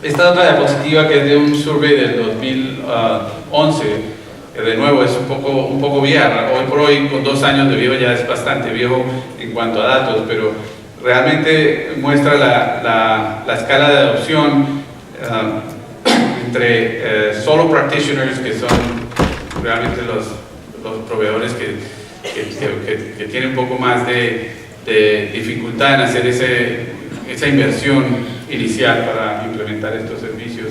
Esta otra diapositiva, que es de un survey del 2011, que de nuevo es un poco vieja. Hoy por hoy, con 2 años de viejo, ya es bastante viejo en cuanto a datos, pero realmente muestra la escala de adopción entre solo practitioners, que son realmente los proveedores que tienen un poco más de dificultad en hacer esa inversión inicial para implementar estos servicios,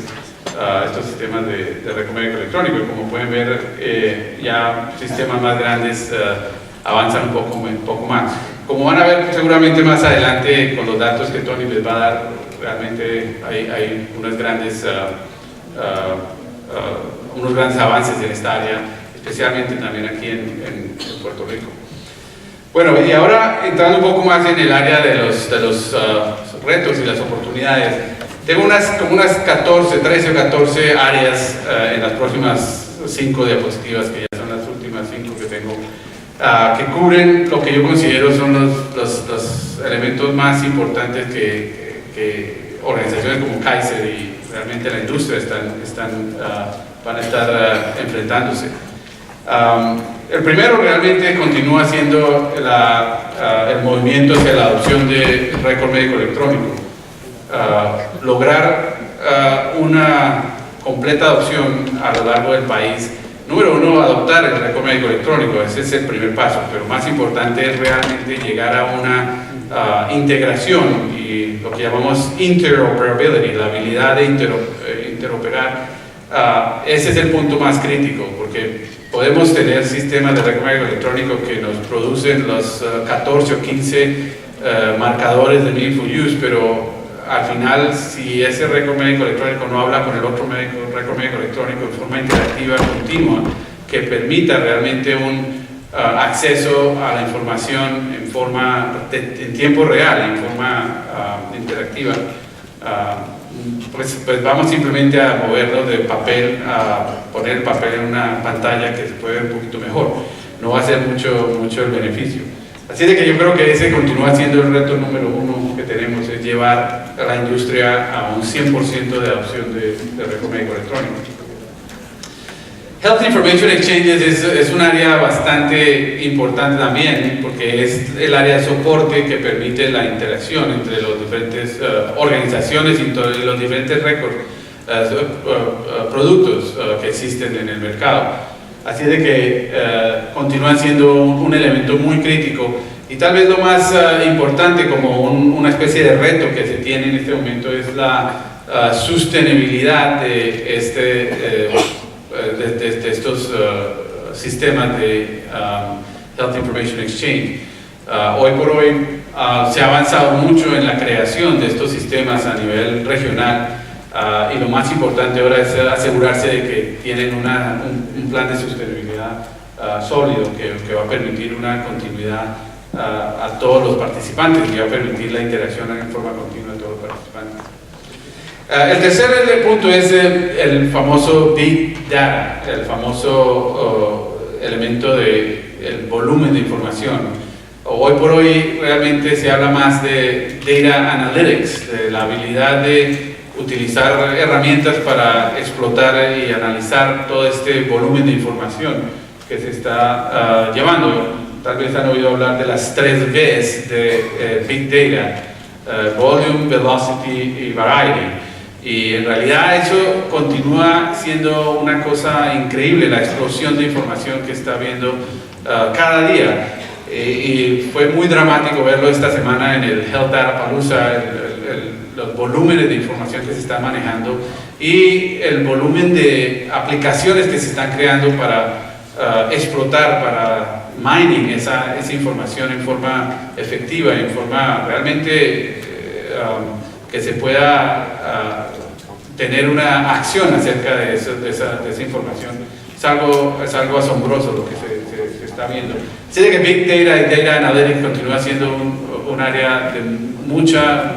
estos sistemas de récord médico electrónico. Y como pueden ver, ya sistemas más grandes avanzan un poco más. Como van a ver seguramente más adelante con los datos que Tony les va a dar, realmente hay unos grandes avances en esta área, especialmente también aquí en Puerto Rico. Bueno, y ahora entrando un poco más en el área de los retos y las oportunidades, tengo como unas 13 o 14 áreas en las próximas 5 diapositivas, que ya son las últimas 5 que tengo, que cubren lo que yo considero son los elementos más importantes que organizaciones como Kaiser y realmente la industria van a estar enfrentándose. El primero realmente continúa siendo el movimiento hacia la adopción de récord médico electrónico. Lograr una completa adopción a lo largo del país. Número uno, adoptar el récord médico electrónico, ese es el primer paso, pero más importante es realmente llegar a una integración y lo que llamamos interoperability, la habilidad de interoperar. Ese es el punto más crítico, porque podemos tener sistemas de récord médico electrónico que nos producen los 14 o 15 marcadores de meaningful use, pero al final, si ese récord médico electrónico no habla con el otro récord médico electrónico de forma interactiva continua, que permita realmente un acceso a la información en tiempo real, en forma interactiva, pues vamos simplemente a moverlo de papel a poner el papel en una pantalla que se puede ver un poquito mejor. No va a ser mucho el beneficio. Así de que yo creo que ese continúa siendo el reto número uno que tenemos, es llevar a la industria a un 100% de adopción de récord médico electrónico. Health Information Exchanges es un área bastante importante también, porque es el área de soporte que permite la interacción entre las diferentes organizaciones y los diferentes productos que existen en el mercado. Así de que continúan siendo un elemento muy crítico, y tal vez lo más importante como una especie de reto que se tiene en este momento es la sostenibilidad de estos sistemas de Health Information Exchange. Hoy por hoy se ha avanzado mucho en la creación de estos sistemas a nivel regional. Y lo más importante ahora es asegurarse de que tienen un plan de sostenibilidad sólido que va a permitir una continuidad a todos los participantes y va a permitir la interacción en forma continua de todos los participantes. El tercer punto es el famoso Big Data, el famoso elemento del volumen de información. Hoy por hoy realmente se habla más de Data Analytics, de la habilidad de utilizar herramientas para explotar y analizar todo este volumen de información que se está llevando. Tal vez han oído hablar de las 3 V's de Big Data, Volume, Velocity y Variety. Y en realidad eso continúa siendo una cosa increíble, la explosión de información que está habiendo cada día. Y fue muy dramático verlo esta semana en el Health Data Palooza, los volúmenes de información que se están manejando y el volumen de aplicaciones que se están creando para explotar, para mining esa información en forma efectiva, en forma realmente que se pueda tener una acción acerca de esa información. Es algo asombroso lo que se está viendo. Sé que Big Data y Data Analytics continúa siendo un área de mucha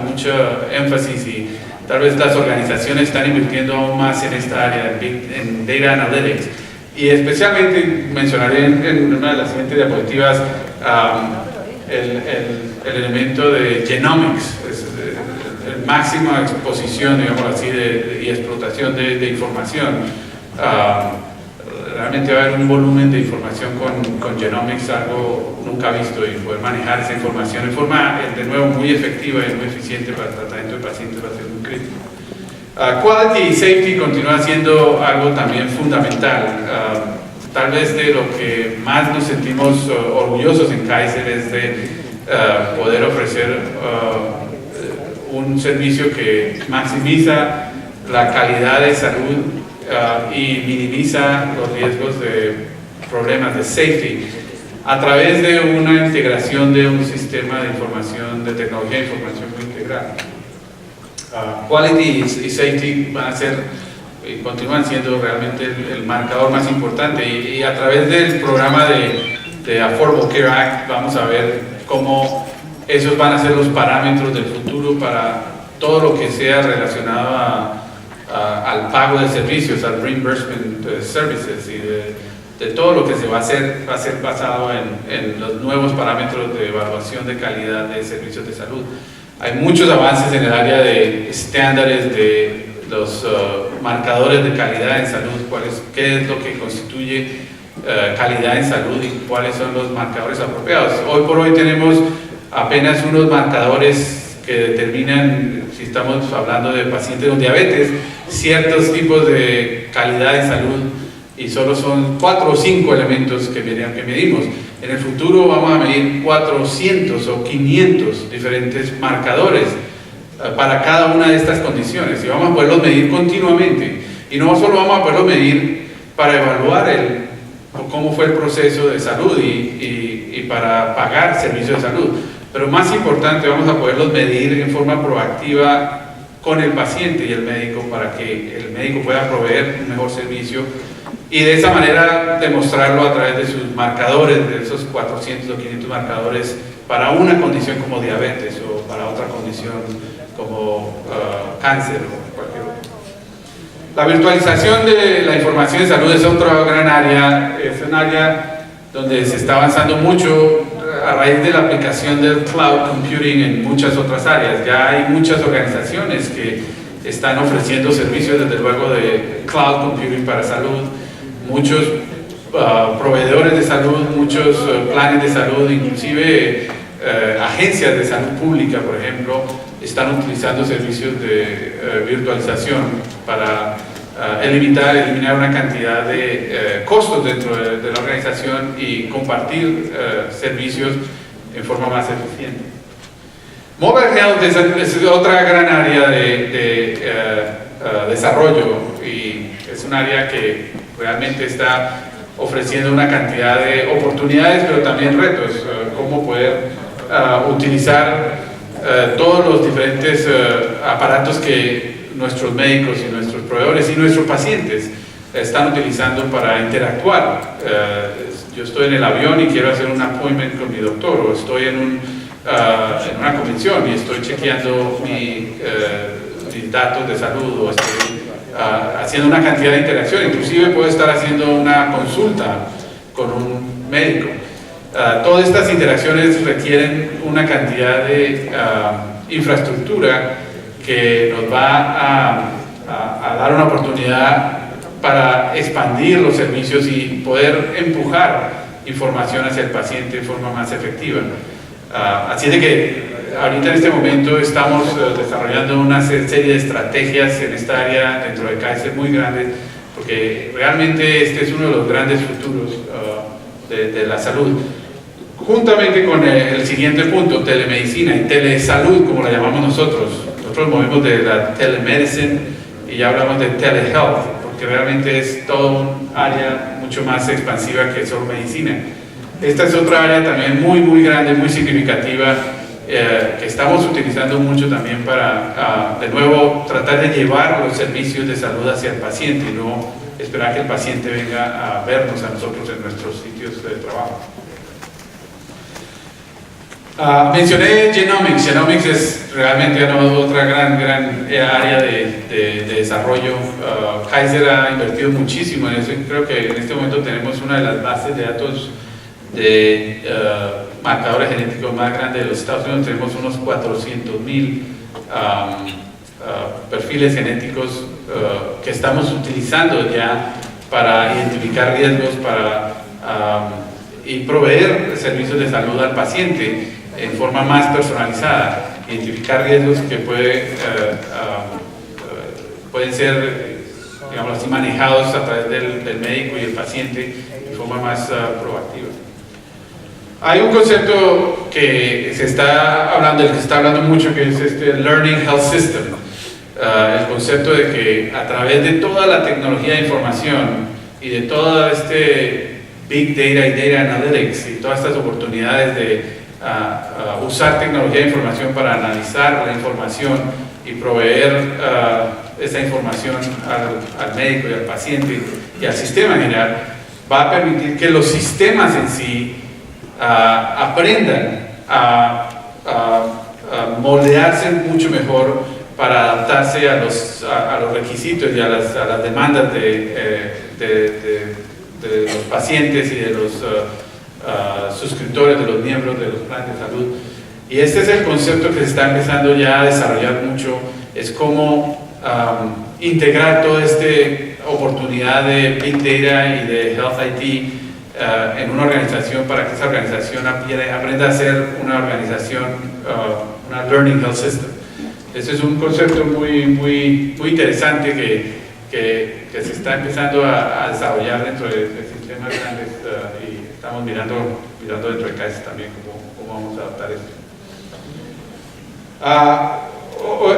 énfasis, y tal vez las organizaciones están invirtiendo aún más en esta área, en Data Analytics. Y especialmente mencionaré en una de las siguientes diapositivas el elemento de genomics, máxima exposición, digamos así, y explotación de información. Realmente va a haber un volumen de información con genomics, algo nunca visto, y poder manejar esa información en forma, de nuevo, muy efectiva y muy eficiente para el tratamiento de pacientes va a ser muy crítico. Quality y safety continúa siendo algo también fundamental. Tal vez de lo que más nos sentimos orgullosos en Kaiser es de poder ofrecer un servicio que maximiza la calidad de salud y minimiza los riesgos de problemas de safety a través de una integración de un sistema de información, de tecnología de información muy integral. Quality y safety van a ser y continúan siendo realmente el marcador más importante, y a través del programa de Affordable Care Act vamos a ver cómo esos van a ser los parámetros del futuro para todo lo que sea relacionado al pago de servicios, al reimbursement services, y de todo lo que se va a ser basado en los nuevos parámetros de evaluación de calidad de servicios de salud. Hay muchos avances en el área de estándares de los marcadores de calidad en salud, qué es lo que constituye calidad en salud y cuáles son los marcadores apropiados. Hoy por hoy tenemos apenas unos marcadores que determinan, si estamos hablando de pacientes con diabetes, ciertos tipos de calidad en salud, y solo son 4 o 5 elementos que medimos. En el futuro vamos a medir 400 o 500 diferentes marcadores para cada una de estas condiciones, y vamos a poderlos medir continuamente, y no solo vamos a poderlos medir para evaluar cómo fue el proceso de salud y para pagar servicios de salud, pero más importante, vamos a poderlos medir en forma proactiva con el paciente y el médico, para que el médico pueda proveer un mejor servicio, y de esa manera demostrarlo a través de sus marcadores, de esos 400 o 500 marcadores para una condición como diabetes, o para otra condición como cáncer o cualquier otra. La virtualización de la información de salud es otra gran área, es un área donde se está avanzando mucho a raíz de la aplicación del cloud computing en muchas otras áreas. Ya hay muchas organizaciones que están ofreciendo servicios, desde luego, de cloud computing para salud, muchos proveedores de salud, muchos planes de salud, inclusive agencias de salud pública, por ejemplo, están utilizando servicios de virtualización para eliminar una cantidad de costos dentro de la organización y compartir servicios en forma más eficiente. Mobile Health es otra gran área de desarrollo, y es un área que realmente está ofreciendo una cantidad de oportunidades, pero también retos. Cómo poder utilizar todos los diferentes aparatos que nuestros médicos y nuestros proveedores y nuestros pacientes están utilizando para interactuar. Yo estoy en el avión y quiero hacer un appointment con mi doctor, o estoy en una convención y estoy chequeando mis datos de salud, o estoy haciendo una cantidad de interacción, inclusive puedo estar haciendo una consulta con un médico. Todas estas interacciones requieren una cantidad de infraestructura que nos va a dar una oportunidad para expandir los servicios y poder empujar información hacia el paciente de forma más efectiva. Así de que ahorita en este momento estamos desarrollando una serie de estrategias en esta área dentro de Kaiser muy grandes, porque realmente este es uno de los grandes futuros de la salud. Juntamente con el siguiente punto, telemedicina y telesalud, como la llamamos nosotros. Nosotros movemos de la telemedicine y ya hablamos de telehealth, porque realmente es todo un área mucho más expansiva que solo medicina. Esta es otra área también muy grande, muy significativa, que estamos utilizando mucho también para, de nuevo, tratar de llevar los servicios de salud hacia el paciente y no esperar que el paciente venga a vernos a nosotros en nuestros sitios de trabajo. Mencioné Genomics. Genomics es realmente otra gran área de desarrollo. Kaiser ha invertido muchísimo en eso, y creo que en este momento tenemos una de las bases de datos de marcadores genéticos más grandes de los Estados Unidos. Tenemos unos 400,000 perfiles genéticos que estamos utilizando ya para identificar riesgos y proveer servicios de salud al paciente en forma más personalizada, identificar riesgos que pueden ser, digamos así, manejados a través del médico y el paciente de forma más proactiva. Hay un concepto que se está hablando, del que se está hablando mucho, que es este Learning Health System. El concepto de que a través de toda la tecnología de información y de todo este Big Data y Data Analytics y todas estas oportunidades de usar tecnología de información para analizar la información y proveer esa información al médico y al paciente y al sistema en general, va a permitir que los sistemas en sí aprendan a moldearse mucho mejor para adaptarse a los requisitos y a las demandas de los pacientes y de los suscriptores, de los miembros de los planes de salud. Y este es el concepto que se está empezando ya a desarrollar mucho, es cómo integrar toda esta oportunidad de Big Data y de Health IT en una organización para que esa organización aprenda a ser una organización, una Learning Health System. Ese es un concepto muy interesante que se está empezando a desarrollar dentro de sistemas grandes y estamos mirando dentro de CAIS también cómo vamos a adaptar esto.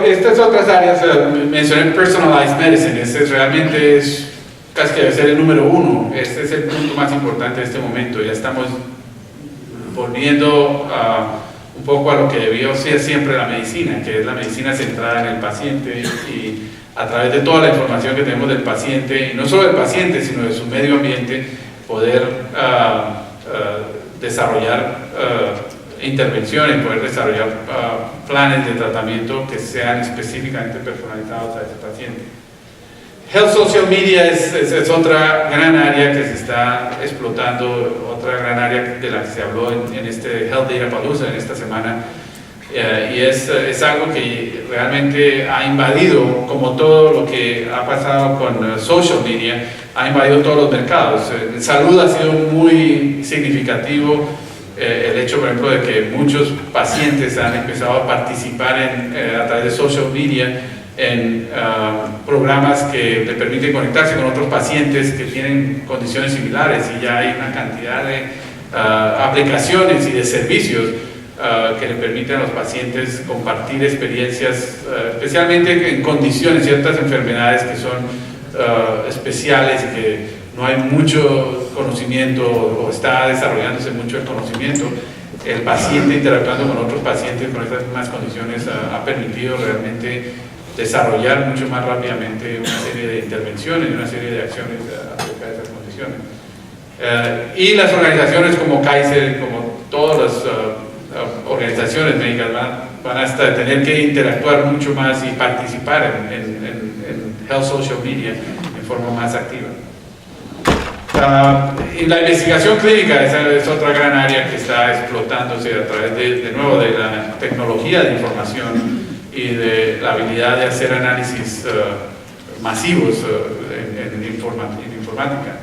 Estas otras áreas, mencioné Personalized Medicine, realmente es casi que debe ser el número uno. Este es el punto más importante de este momento. Ya estamos volviendo un poco a lo que debió ser siempre la medicina, que es la medicina centrada en el paciente y a través de toda la información que tenemos del paciente, y no solo del paciente, sino de su medio ambiente, poder desarrollar intervenciones, poder desarrollar planes de tratamiento que sean específicamente personalizados a ese paciente. Health Social Media es otra gran área que se está explotando, otra gran área de la que se habló en este Health Data Palooza en esta semana, y es algo que realmente ha invadido, como todo lo que ha pasado con social media, ha invadido todos los mercados. En salud ha sido muy significativo el hecho, por ejemplo, de que muchos pacientes han empezado a participar a través de social media en programas que le permiten conectarse con otros pacientes que tienen condiciones similares, y ya hay una cantidad de aplicaciones y de servicios que le permiten a los pacientes compartir experiencias, especialmente en condiciones, ciertas enfermedades que son especiales y que no hay mucho conocimiento o está desarrollándose mucho el conocimiento. El paciente interactuando con otros pacientes con estas mismas condiciones ha permitido realmente desarrollar mucho más rápidamente una serie de intervenciones y una serie de acciones acerca de esas condiciones. Y las organizaciones como Kaiser, como todas las organizaciones médicas van hasta tener que interactuar mucho más y participar en Health Social Media en forma más activa. Y la investigación clínica es otra gran área que está explotándose a través de nuevo de la tecnología de información y de la habilidad de hacer análisis masivos en informática.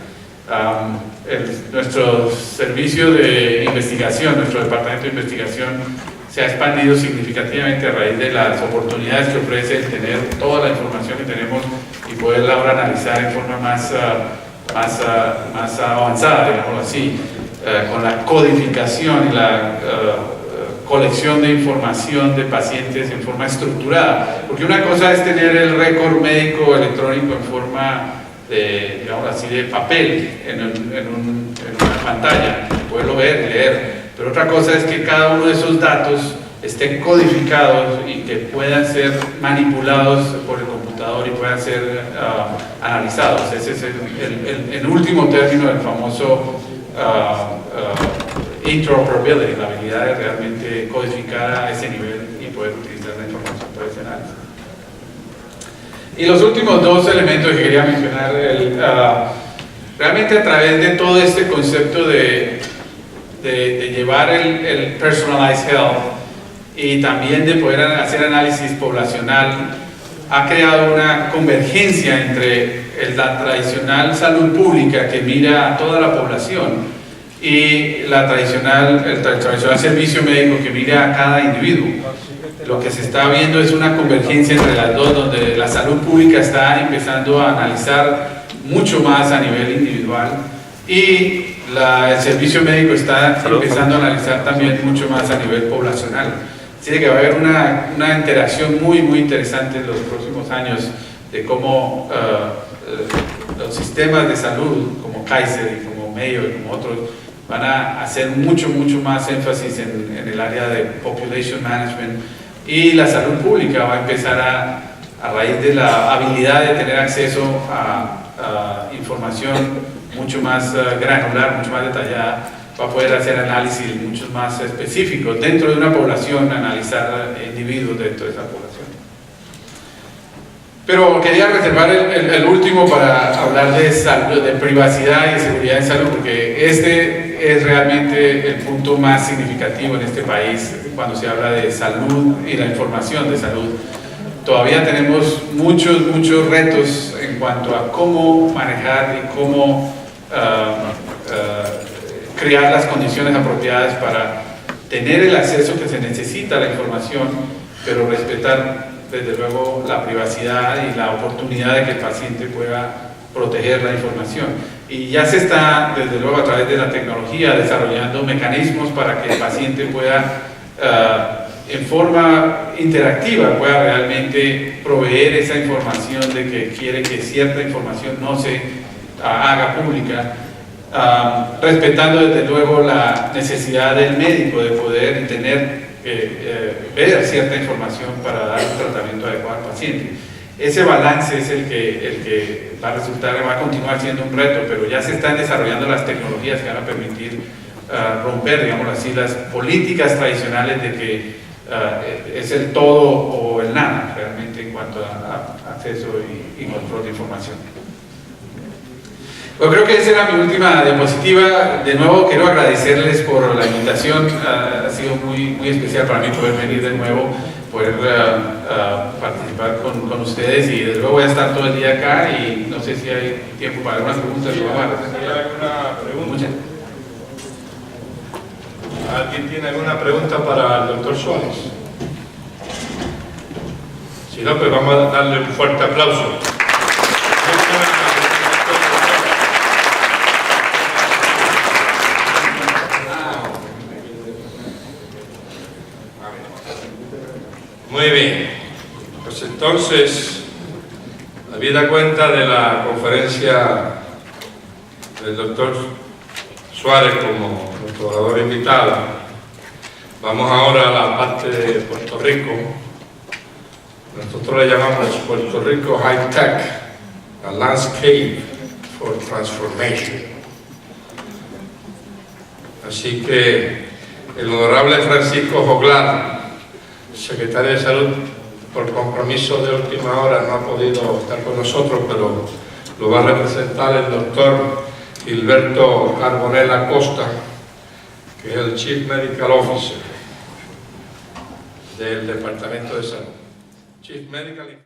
Nuestro servicio de investigación, nuestro departamento de investigación se ha expandido significativamente a raíz de las oportunidades que ofrece el tener toda la información que tenemos y poderla ahora analizar en forma más avanzada, digámoslo así, con la codificación y la colección de información de pacientes en forma estructurada, porque una cosa es tener el récord médico electrónico en forma de, digamos así, de papel en una pantalla, poderlo ver y leer, pero otra cosa es que cada uno de esos datos estén codificados y que puedan ser manipulados por el computador y puedan ser analizados. Ese es el último término del famoso interoperability, la habilidad de realmente codificar a ese nivel y poder utilizar la información para ese análisis. Y los últimos dos elementos que quería mencionar, realmente a través de todo este concepto de llevar el personalized health y también de poder hacer análisis poblacional, ha creado una convergencia entre la tradicional salud pública que mira a toda la población y el tradicional servicio médico que mira a cada individuo. Lo que se está viendo es una convergencia entre las dos, donde la salud pública está empezando a analizar mucho más a nivel individual y el servicio médico está empezando a analizar también mucho más a nivel poblacional. Así que va a haber una interacción muy interesante en los próximos años de cómo los sistemas de salud como Kaiser y como Mayo y como otros van a hacer mucho más énfasis en el área de population management, y la salud pública va a empezar a raíz de la habilidad de tener acceso a información mucho más granular, mucho más detallada, va a poder hacer análisis mucho más específicos dentro de una población, analizar individuos dentro de esa población. Pero quería reservar el último para hablar de salud, de privacidad y de seguridad en salud, porque este es realmente el punto más significativo en este país cuando se habla de salud y la información de salud. Todavía tenemos muchos retos en cuanto a cómo manejar y cómo crear las condiciones apropiadas para tener el acceso que se necesita a la información, pero respetar desde luego la privacidad y la oportunidad de que el paciente pueda proteger la información. Y ya se está, desde luego, a través de la tecnología, desarrollando mecanismos para que el paciente pueda, en forma interactiva, pueda realmente proveer esa información de que quiere que cierta información no se haga pública, respetando desde luego la necesidad del médico de poder tener ver cierta información para dar un tratamiento adecuado al paciente. Ese balance es el que va a continuar siendo un reto, pero ya se están desarrollando las tecnologías que van a permitir romper, digamos así, las políticas tradicionales de que es el todo o el nada, realmente, en cuanto a acceso y control de información. Bueno, creo que esa era mi última diapositiva. De nuevo quiero agradecerles por la invitación, ha sido muy especial para mí poder venir de nuevo, poder participar con ustedes, y desde luego voy a estar todo el día acá y no sé si hay tiempo para algunas preguntas. Sí, ¿alguna pregunta? ¿Alguien tiene alguna pregunta para el doctor Suárez? Si no, pues vamos a darle un fuerte aplauso. Muy bien, pues entonces, habida cuenta de la conferencia del doctor Suárez como nuestro orador invitado, vamos ahora a la parte de Puerto Rico. Nosotros le llamamos Puerto Rico High Tech, a Landscape for Transformation. Así que el honorable Francisco Joglar, secretario de Salud, por compromiso de última hora no ha podido estar con nosotros, pero lo va a representar el doctor Gilberto Carbonell Acosta, que es el Chief Medical Officer del Departamento de Salud. Chief Medical